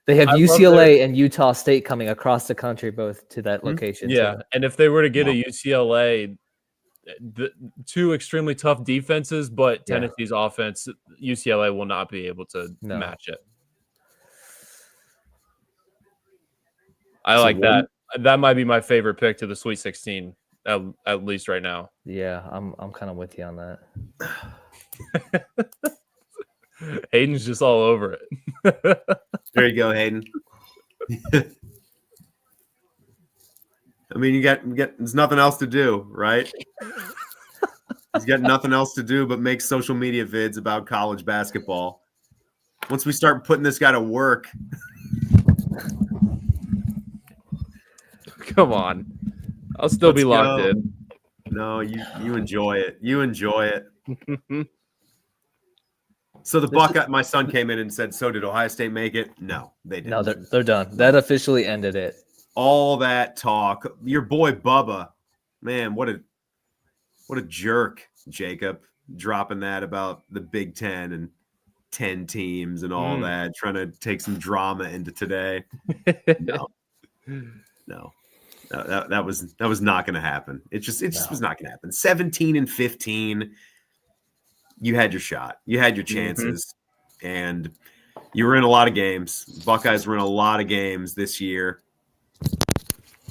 They have I love UCLA and Utah State coming across the country, both to that location. Yeah, too. and if they were to get a UCLA, the 2 extremely tough defenses, but Tennessee's offense, UCLA will not be able to match it. I like that. That might be my favorite pick to the Sweet 16, at least right now. Yeah, I'm kind of with you on that. Hayden's just all over it. There you go, Hayden. I mean, you got there's nothing else to do, right? He's got nothing else to do but make social media vids about college basketball. Once we start putting this guy to work. Come on. I'll still be locked in. No, you enjoy it. You enjoy it. So my son came in and said, so did Ohio State make it? No, they didn't. No, they're done. That officially ended it. All that talk. Your boy Bubba, man, what a jerk, Jacob, dropping that about the Big Ten and 10 teams and all that, trying to take some drama into today. No. That was not going to happen. It just was not going to happen. 17 and 15. You had your shot. You had your chances, and you were in a lot of games. Buckeyes were in a lot of games this year.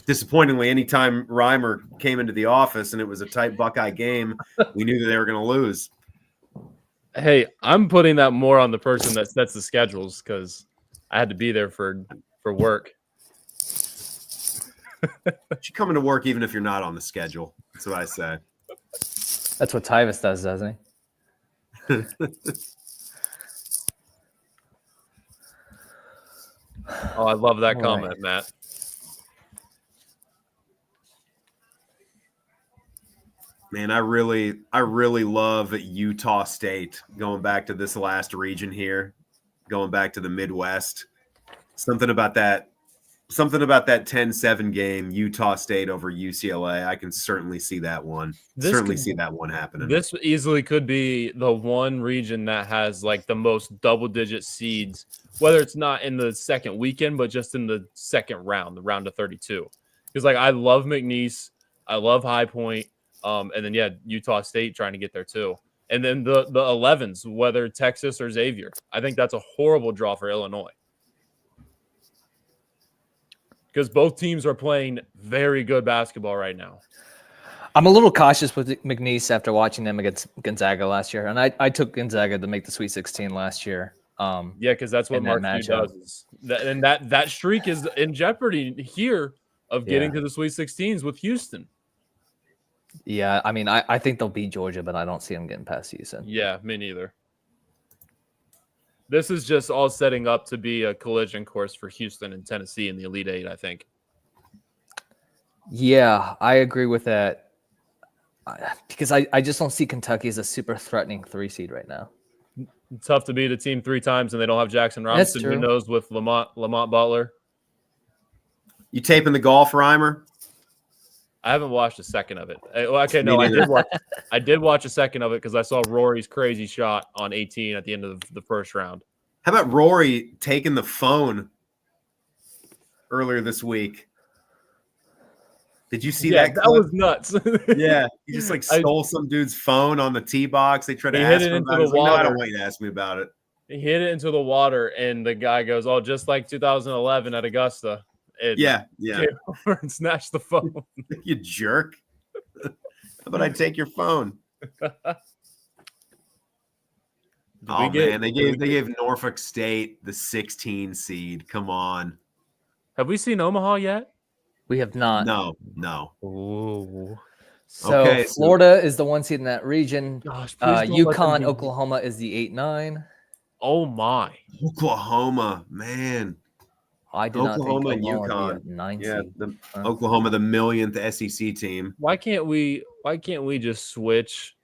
Disappointingly, anytime Reimer came into the office and it was a tight Buckeye game, we knew that they were going to lose. Hey, I'm putting that more on the person that sets the schedules because I had to be there for work. You come into work even if you're not on the schedule. That's what I say. That's what Tyvus does, doesn't he? Oh, I love that comment, Matt. Man, I really love Utah State going back to this last region here, going back to the Midwest. Something about that 10-7 game, Utah State over UCLA. I can certainly see that one. See that one happening. This easily could be the one region that has like the most double-digit seeds, whether it's not in the second weekend, but just in the second round, the round of 32. Because like I love McNeese, I love High Point, and then Utah State trying to get there too. And then the 11s, whether Texas or Xavier. I think that's a horrible draw for Illinois. Because both teams are playing very good basketball right now. I'm a little cautious with McNeese after watching them against Gonzaga last year. And I took Gonzaga to make the Sweet 16 last year. Because that's what Mark Few does. That streak is in jeopardy here of getting to the Sweet 16s with Houston. Yeah, I mean, I think they'll beat Georgia, but I don't see them getting past Houston. Yeah, me neither. This is just all setting up to be a collision course for Houston and Tennessee in the Elite Eight, I think. Yeah, I agree with that. Because I just don't see Kentucky as a super threatening 3 seed right now. Tough to beat a team 3 times, and they don't have Jackson Robinson. Who knows with Lamont Butler? You taping the golf, Reimer? I haven't watched a second of it. Okay, no, I did watch a second of it because I saw Rory's crazy shot on 18 at the end of the first round. How about Rory taking the phone earlier this week? Did you see that? That was nuts. Yeah, he just stole some dude's phone on the tee box. They tried to ask him about it. No, I don't want you to ask me about it. He hit it into the water, and the guy goes, "Oh, just like 2011 at Augusta." Yeah. Came over and snatched the phone. You jerk. How about I take your phone? Man, they gave Norfolk State the 16 seed. Come on. Have we seen Omaha yet? We have not. No. Ooh. So Okay, Florida is the 1 seed in that region. Gosh, please don't let them UConn, be- Oklahoma is the 8-9. Oh my. Oklahoma, man. I did not think Oklahoma and Oklahoma would UConn. be a 9 Yeah, seed. the Huh. Oklahoma, the millionth SEC team. Why can't we just switch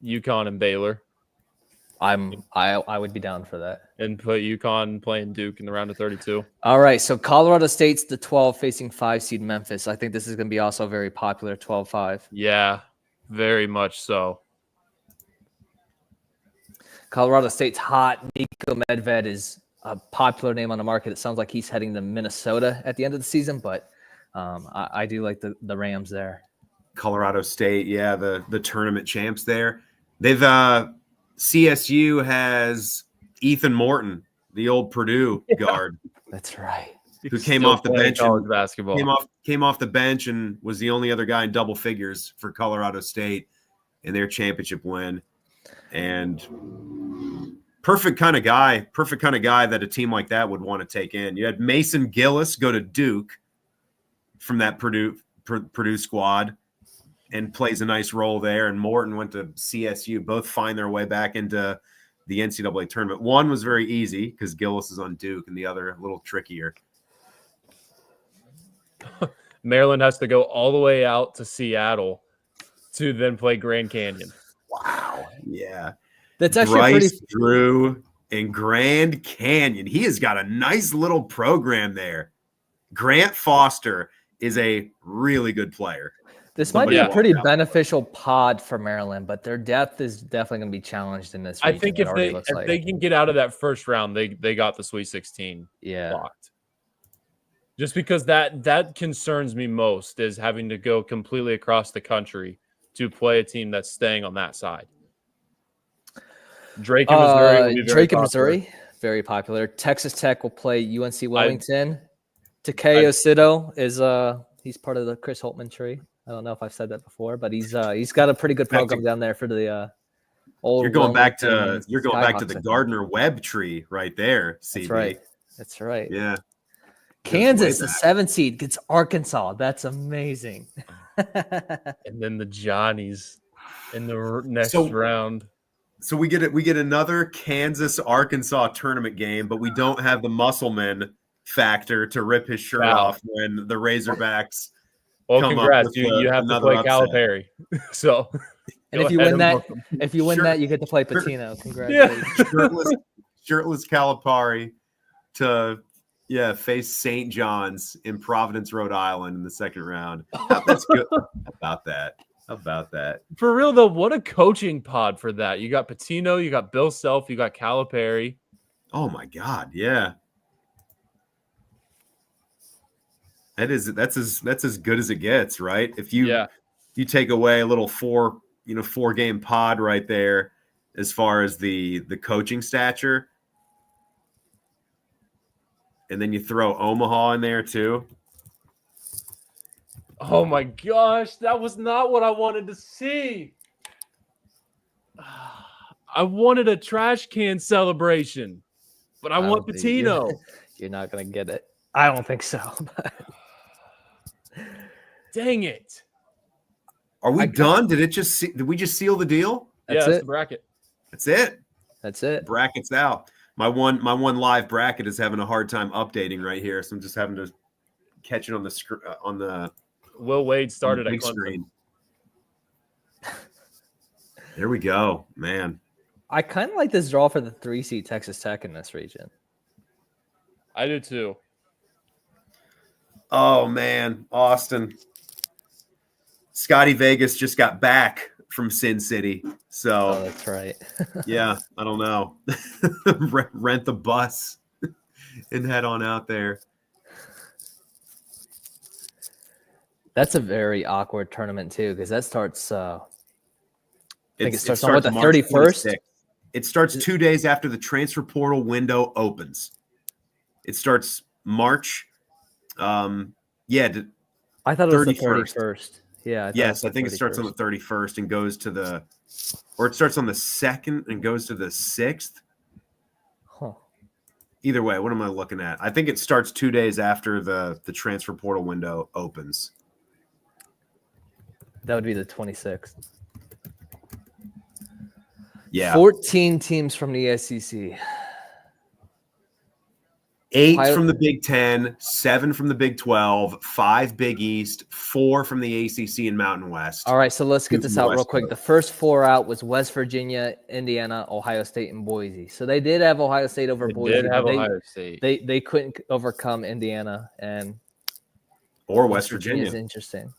UConn and Baylor I would be down for that. and put UConn playing Duke in the round of 32? All right, so Colorado State's the 12 facing 5 seed Memphis. I think this is going to be also very popular 12-5. Yeah, very much so. Colorado State's hot. Nico Medved is a popular name on the market. It sounds like he's heading to Minnesota at the end of the season, but I do like the Rams there. Colorado State, yeah, the tournament champs there. They've CSU has Ethan Morton, the old Purdue guard, That's right. who came Still off the playing bench college and basketball. came off the bench and was the only other guy in double figures for Colorado State in their championship win. And perfect kind of guy that a team like that would want to take in. You had Mason Gillis go to Duke from that Purdue squad and plays a nice role there. And Morton went to CSU. Both find their way back into the NCAA tournament. One was very easy because Gillis is on Duke, and the other a little trickier. Maryland has to go all the way out to Seattle to then play Grand Canyon. Wow. Yeah. That's actually Bryce pretty. Drew in Grand Canyon. He has got a nice little program there. Grant Foster is a really good player. This might be Somebody a pretty out. beneficial pod for Maryland, but their depth is definitely going to be challenged in this I region. think it if already they looks if like. they can get out of that first round, they got the Sweet 16 Yeah. locked. Just because that concerns me most is having to go completely across the country to play a team that's staying on that side. Drake in Missouri will be very Drake in popular. Missouri, very popular. Texas Tech will play UNC Wilmington. Takeo Sido is he's part of the Chris Holtman tree. I don't know if I've said that before, but he's got a pretty good program down there for the old. You're going back to Skyhawks, the I think. Gardner Webb tree right there. CB. That's right. That's right. Yeah. Kansas, way the back. 7 seed, gets Arkansas. That's amazing. And then the Johnnies in the next So- round. So we get another Kansas Arkansas tournament game, but we don't have the Musselman factor to rip his shirt Wow. off when the Razorbacks. Well, come up congrats. with You have to another play upset. Calipari. So And go if you ahead win and that, book 'em. if you win Sure. that, you get to play Patino. Congratulations. shirtless Calipari to face St. John's in Providence, Rhode Island in the second round. That's good. How about that? For real though, what a coaching pod for that. You got Patino, you got Bill Self, you got Calipari. Oh my God, yeah. That's as good as it gets, right? If you take away a little four game pod right there as far as the coaching stature, and then you throw Omaha in there too. Oh my gosh, that was not what I wanted to see. I wanted a trash can celebration, but I want don't think Patino. You're not gonna get it. I don't think so. Dang it. Are we done? Did we just seal the deal? That's That's it. the bracket. That's it. That's it. Brackets out. My one live bracket is having a hard time updating right here, so I'm just having to catch it on the Will Wade started at big Clemson. screen. There we go, man. I kind of like this draw for the 3 seed Texas Tech in this region. I do too. Oh man, Austin. Scotty Vegas just got back from Sin City, Oh, so that's right. yeah, I don't know. Rent the bus and head on out there. That's a very awkward tournament too, because that starts. I think it starts on starts the March 31st. 26th. It starts 2 days after the transfer portal window opens. It starts March. I thought it was the 31st. 31st. Yeah. Yes, I think it starts on the 31st and goes to or it starts on the 2nd and goes to the 6th. Huh. Either way, what am I looking at? I think it starts 2 days after the transfer portal window opens. That would be the 26th. Yeah. 14 teams from the SEC. 8 Ohio- from the Big 10, 7 from the Big 12, 5 Big East, 4 from the ACC and Mountain West. All right, so let's get Two this from the out real West quick. Coast. The first 4 out was West Virginia, Indiana, Ohio State, and Boise. So they did have Ohio State over They Boise. did have but Ohio State. They couldn't overcome Indiana, and Or West is Virginia. interesting.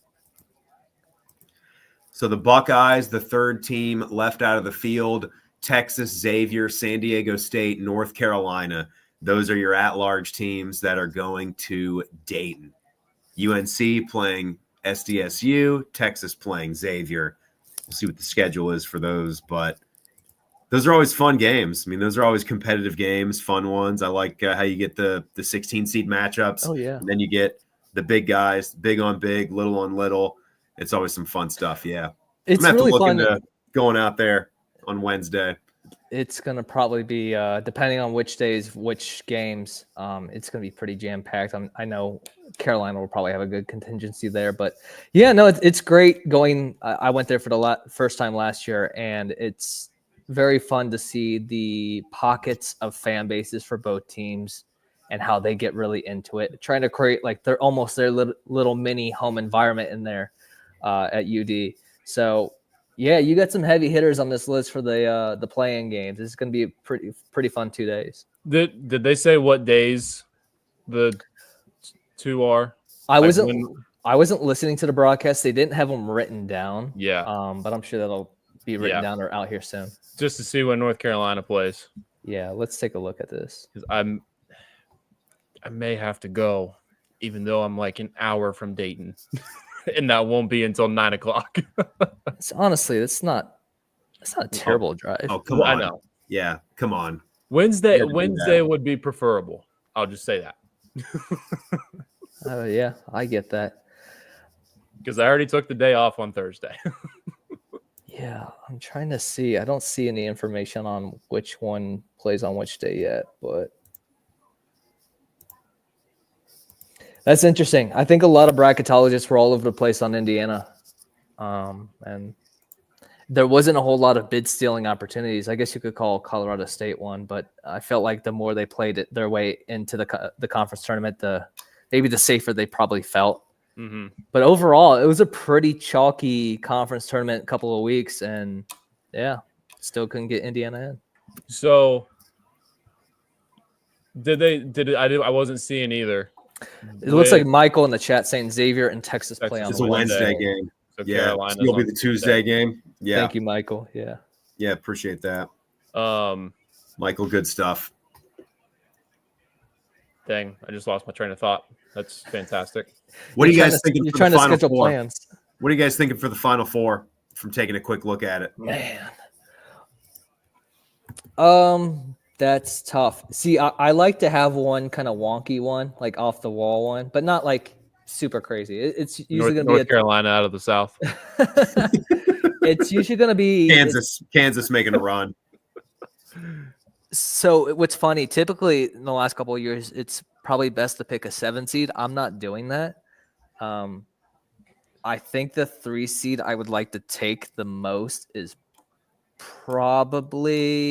So the Buckeyes, the third team left out of the field, Texas, Xavier, San Diego State, North Carolina. Those are your at-large teams that are going to Dayton. UNC playing SDSU, Texas playing Xavier. We'll see what the schedule is for those, but those are always fun games. I mean, those are always competitive games, fun ones. I like how you get the 16 seed matchups. Oh, yeah. And then you get the big guys, big on big, little on little. It's always some fun stuff. Yeah. It's I'm going to really have to fun. look into going out there on Wednesday. It's going to probably be, depending on which days, which games, it's going to be pretty jam-packed. I know Carolina will probably have a good contingency there. But, yeah, no, it's great going. I went there for the first time last year, and it's very fun to see the pockets of fan bases for both teams and how they get really into it, trying to create like they're almost their little mini home environment in there at UD. So, yeah, you got some heavy hitters on this list for the play-in games. It's going to be a pretty fun 2 days. Did they say what days the 2 are? I wasn't listening to the broadcast. They didn't have them written down. Yeah. But I'm sure that'll be written down or out here soon. Just to see when North Carolina plays. Yeah, let's take a look at this. Because I may have to go, even though I'm like an hour from Dayton. And that won't be until 9 o'clock. Honestly, it's not a terrible drive. Oh, come on. I know. Yeah, come on. Wednesday would be preferable. I'll just say that. Yeah, I get that. Because I already took the day off on Thursday. Yeah, I'm trying to see. I don't see any information on which one plays on which day yet, but that's interesting. I think a lot of bracketologists were all over the place on Indiana. And there wasn't a whole lot of bid stealing opportunities. I guess you could call Colorado State one, but I felt like the more they played it their way into the conference tournament, maybe the safer they probably felt. Mm-hmm. But overall, it was a pretty chalky conference tournament, couple of weeks, and yeah, still couldn't get Indiana in. So I wasn't seeing either. It looks like Michael in the chat saying Xavier and Texas play on It's a Wednesday game. So Yeah, Carolina's it'll be on the Tuesday game. Yeah. Thank you, Michael. Yeah. Yeah, appreciate that. Michael, good stuff. Dang, I just lost my train of thought. That's fantastic. What are you guys thinking You're for trying the to Final schedule Four? plans. What are you guys thinking for the Final Four from taking a quick look at it? Man. That's tough. See, I like to have one kind of wonky one, like off the wall one, but not like super crazy. It's usually going to be North Carolina out of the South. It's usually going to be Kansas making a run. So what's funny, typically in the last couple of years, it's probably best to pick a 7 seed. I'm not doing that. I think the 3 seed I would like to take the most is probably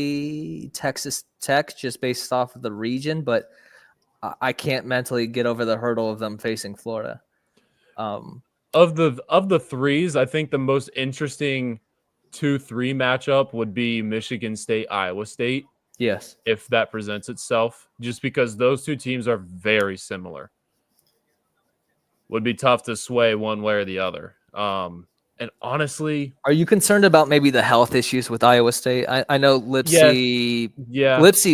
Texas Tech, just based off of the region, but I can't mentally get over the hurdle of them facing Florida. Of the threes, I think the most interesting 2-3 matchup would be Michigan State, Iowa State. Yes. If that presents itself, just because those two teams are very similar. Would be tough to sway one way or the other. And honestly, are you concerned about maybe the health issues with Iowa State? I know Lipsy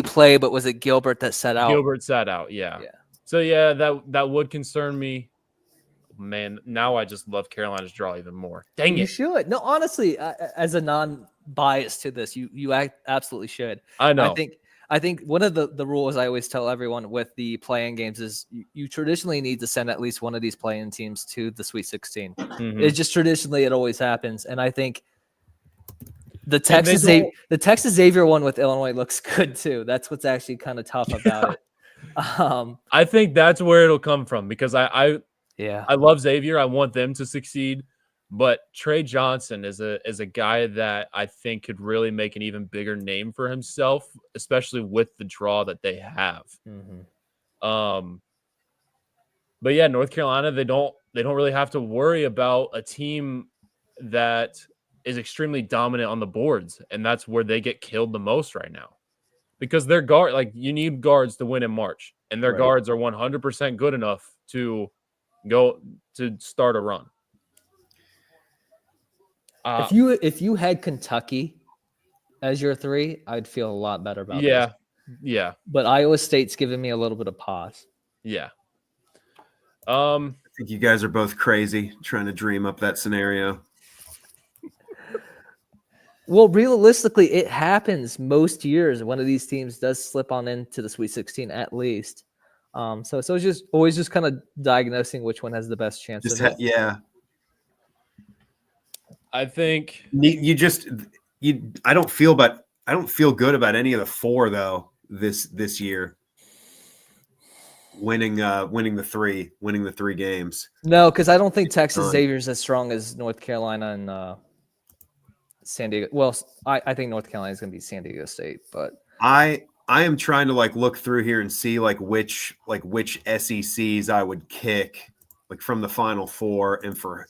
played, but was it Gilbert that sat out? Gilbert sat out, yeah. So yeah, that would concern me. Man, now I just love Carolina's draw even more. Dang it. You should. No, honestly, as a non-bias to this, you absolutely should. I know. I think one of the rules I always tell everyone with the play-in games is you traditionally need to send at least one of these play-in teams to the Sweet 16. Mm-hmm. It's just traditionally it always happens, and I think the Texas Xavier one with Illinois looks good too. That's what's actually kind of tough about it. I think that's where it'll come from because I love Xavier. I want them to succeed. But Trey Johnson is a guy that I think could really make an even bigger name for himself, especially with the draw that they have. But yeah, North Carolina, they don't really have to worry about a team that is extremely dominant on the boards, and that's where they get killed the most right now. Because their guard, like, you need guards to win in March, and their guards are 100% good enough to go to start a run. If you had Kentucky as your 3, I'd feel a lot better about this. Yeah. But Iowa State's giving me a little bit of pause. Yeah. I think you guys are both crazy trying to dream up that scenario. Well, realistically, it happens most years. One of these teams does slip on into the Sweet 16 at least. So it's just always just kind of diagnosing which one has the best chance. I think I don't feel good about any of the 4 though this year. Winning the 3 games. No, because I don't think Texas Xavier's as strong as North Carolina and San Diego. Well, I think North Carolina is going to be San Diego State, but I am trying to look through here and see which SECs I would kick from the Final Four and for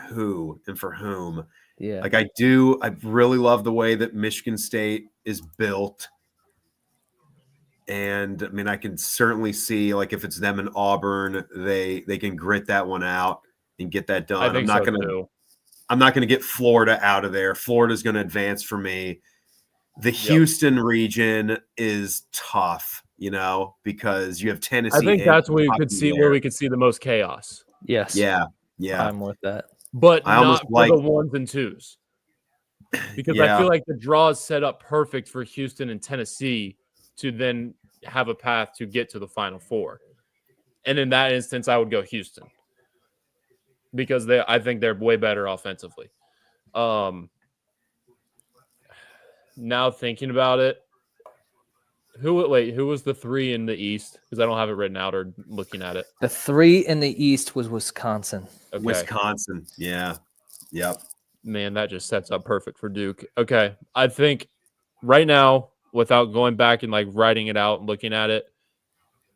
whom. Yeah. I really love the way that Michigan State is built. And I mean, I can certainly see if it's them and Auburn, they can grit that one out and get that done. I'm not going to get Florida out of there. Florida's going to advance for me. The Houston region is tough, because you have Tennessee. I think that's where we could see the most chaos. Yes. Yeah. I'm with that. But not for the 1s and 2s. Because I feel like the draw is set up perfect for Houston and Tennessee to then have a path to get to the Final Four. And in that instance, I would go Houston. Because I think they're way better offensively. Now thinking about it, who was the 3 in the East? Because I don't have it written out or looking at it. The 3 in the East was Wisconsin. Okay. Wisconsin, yeah. Yep. Man, that just sets up perfect for Duke. Okay, I think right now, without going back and writing it out and looking at it,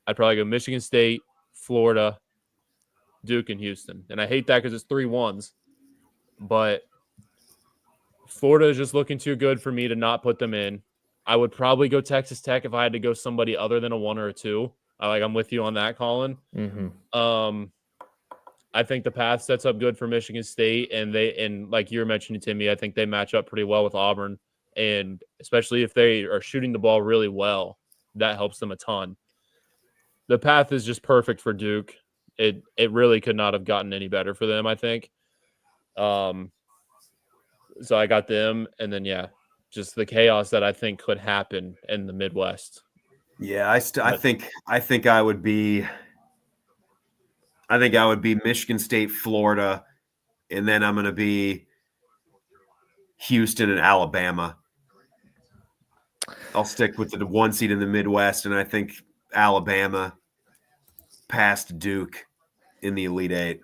I'd probably go Michigan State, Florida, Duke, and Houston. And I hate that because it's 3 1s, but Florida is just looking too good for me to not put them in. I would probably go Texas Tech if I had to go somebody other than a 1 or a 2. I'm with you on that, Colin. Mm-hmm. I think the path sets up good for Michigan State, and like you were mentioning, Timmy, I think they match up pretty well with Auburn, and especially if they are shooting the ball really well, that helps them a ton. The path is just perfect for Duke. It really could not have gotten any better for them, I think. So I got them, and then just the chaos that I think could happen in the Midwest. Yeah, I think I would be Michigan State, Florida, and then I'm going to be Houston and Alabama. I'll stick with the 1 seed in the Midwest, and I think Alabama past Duke in the Elite Eight.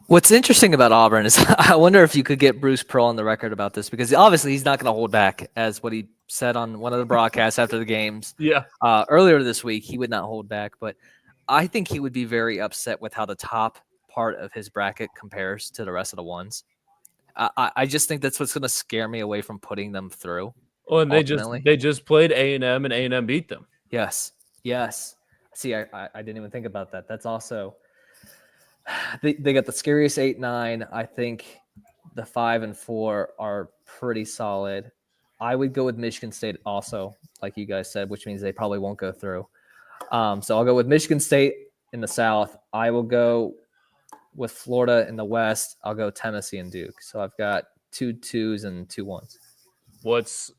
What's interesting about Auburn is I wonder if you could get Bruce Pearl on the record about this, because obviously he's not going to hold back, as what he said on one of the broadcasts after the games. Yeah. Earlier this week, he would not hold back, but I think he would be very upset with how the top part of his bracket compares to the rest of the ones. I just think that's what's going to scare me away from putting them through. Oh, and they just played A&M, and A&M beat them. Yes. See, I didn't even think about that. That's also they got the scariest 8-9. I think the 5 and 4 are pretty solid. I would go with Michigan State also, like you guys said, which means they probably won't go through. So I'll go with Michigan State in the South. I will go with Florida in the West. I'll go Tennessee and Duke. So I've got 2 2s and 2 1s. What's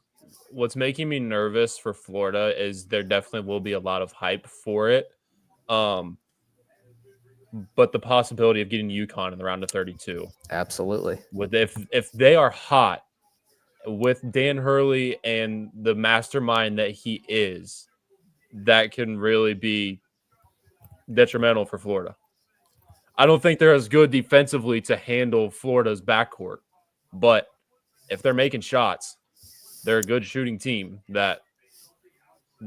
making me nervous for Florida is there definitely will be a lot of hype for it. But the possibility of getting UConn in the round of 32. Absolutely. If they are hot with Dan Hurley and the mastermind that he is, that can really be detrimental for Florida. I don't think they're as good defensively to handle Florida's backcourt. But if they're making shots, they're a good shooting team that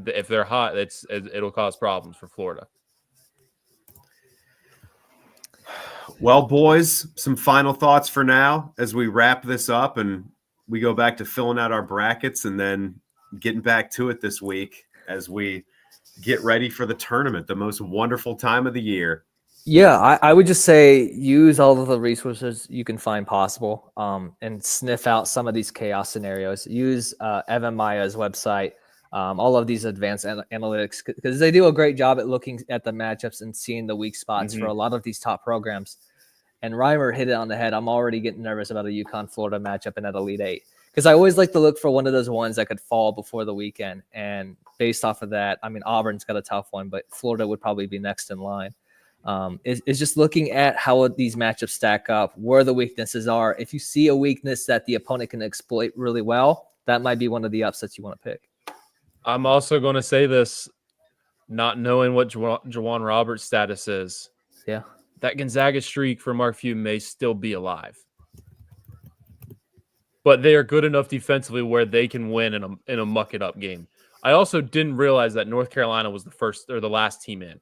if they're hot, it'll cause problems for Florida. Well, boys, some final thoughts for now as we wrap this up and we go back to filling out our brackets and then getting back to it this week as we get ready for the tournament, the most wonderful time of the year. Yeah, I would just say use all of the resources you can find possible and sniff out some of these chaos scenarios. Use Evan Maya's website, all of these advanced analytics, because they do a great job at looking at the matchups and seeing the weak spots for a lot of these top programs. And Reimer hit it on the head. I'm already getting nervous about a UConn-Florida matchup in that Elite Eight because I always like to look for one of those ones that could fall before the weekend. And based off of that, I mean, Auburn's got a tough one, but Florida would probably be next in line. Is just looking at how these matchups stack up, where the weaknesses are. If you see a weakness that the opponent can exploit really well, that might be one of the upsets you want to pick. I'm also going to say this, not knowing what Juwan Roberts' status is. Yeah. That Gonzaga streak for Mark Few may still be alive. But they are good enough defensively where they can win in a muck-it-up game. I also didn't realize that North Carolina was the first or the last team in.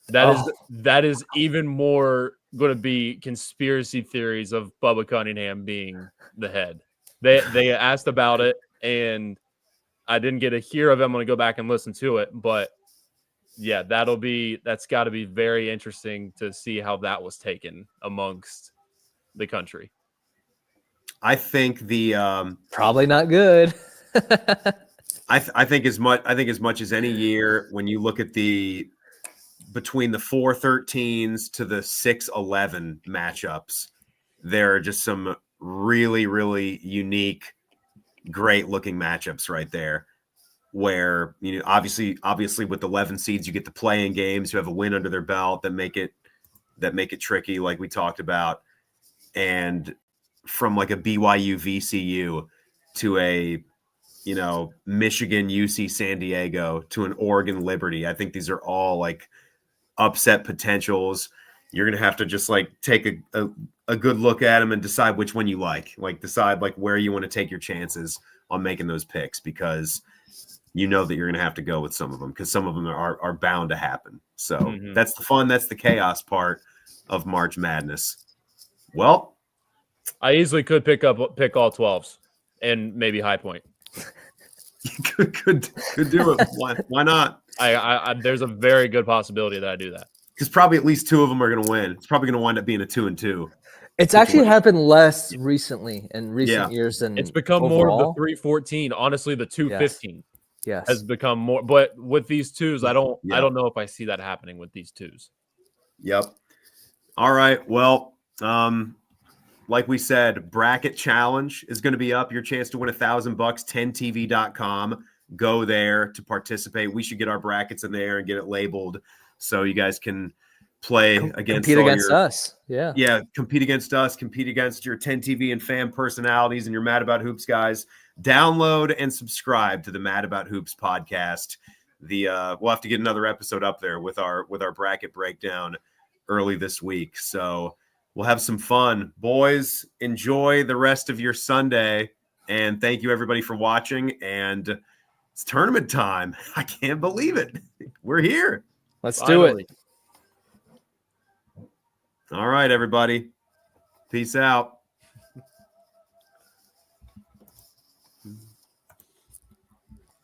That is even more going to be conspiracy theories of Bubba Cunningham being the head. They asked about it, and I didn't get to hear of it. I'm going to go back and listen to it, but yeah, that's got to be very interesting to see how that was taken amongst the country. I think the probably not good. I think as much as any year when you look at between the 4-13s to the 6-11 matchups, there are just some really, really unique, great looking matchups right there where, you know, obviously with 11 seeds, you get the play-in games who have a win under their belt that make it tricky, like we talked about. And from like a BYU VCU to a, you know, Michigan UC San Diego to an Oregon Liberty, I think these are all like upset potentials. You're going to have to just like take a good look at them and decide which one you like decide like where you want to take your chances on making those picks, because you know that you're going to have to go with some of them because some of them are bound to happen. So that's the fun. That's the chaos part of March Madness. Well, I easily could pick all 12s and maybe High Point. could do it. Why not? I there's a very good possibility that I do that. Because probably at least two of them are going to win. It's probably going to wind up being a 2-2. It's actually happened less recently in recent years than it's become overall. more of the 3-14. Honestly, the 2-15 has become more. But with these twos, I don't know if I see that happening with these twos. Yep. All right. Well, like we said, bracket challenge is going to be up. Your chance to win $1,000. 10tv.com. Go there to participate. We should get our brackets in there and get it labeled so you guys can play compete against us. Yeah. Compete against us. Compete against your 10TV and fan personalities and your Mad About Hoops guys. Download and subscribe to the Mad About Hoops podcast. We'll have to get another episode up there with our bracket breakdown early this week. So we'll have some fun. Boys, enjoy the rest of your Sunday. And thank you everybody for watching. And it's tournament time. I can't believe it. We're here. Let's do it. All right, everybody. Peace out.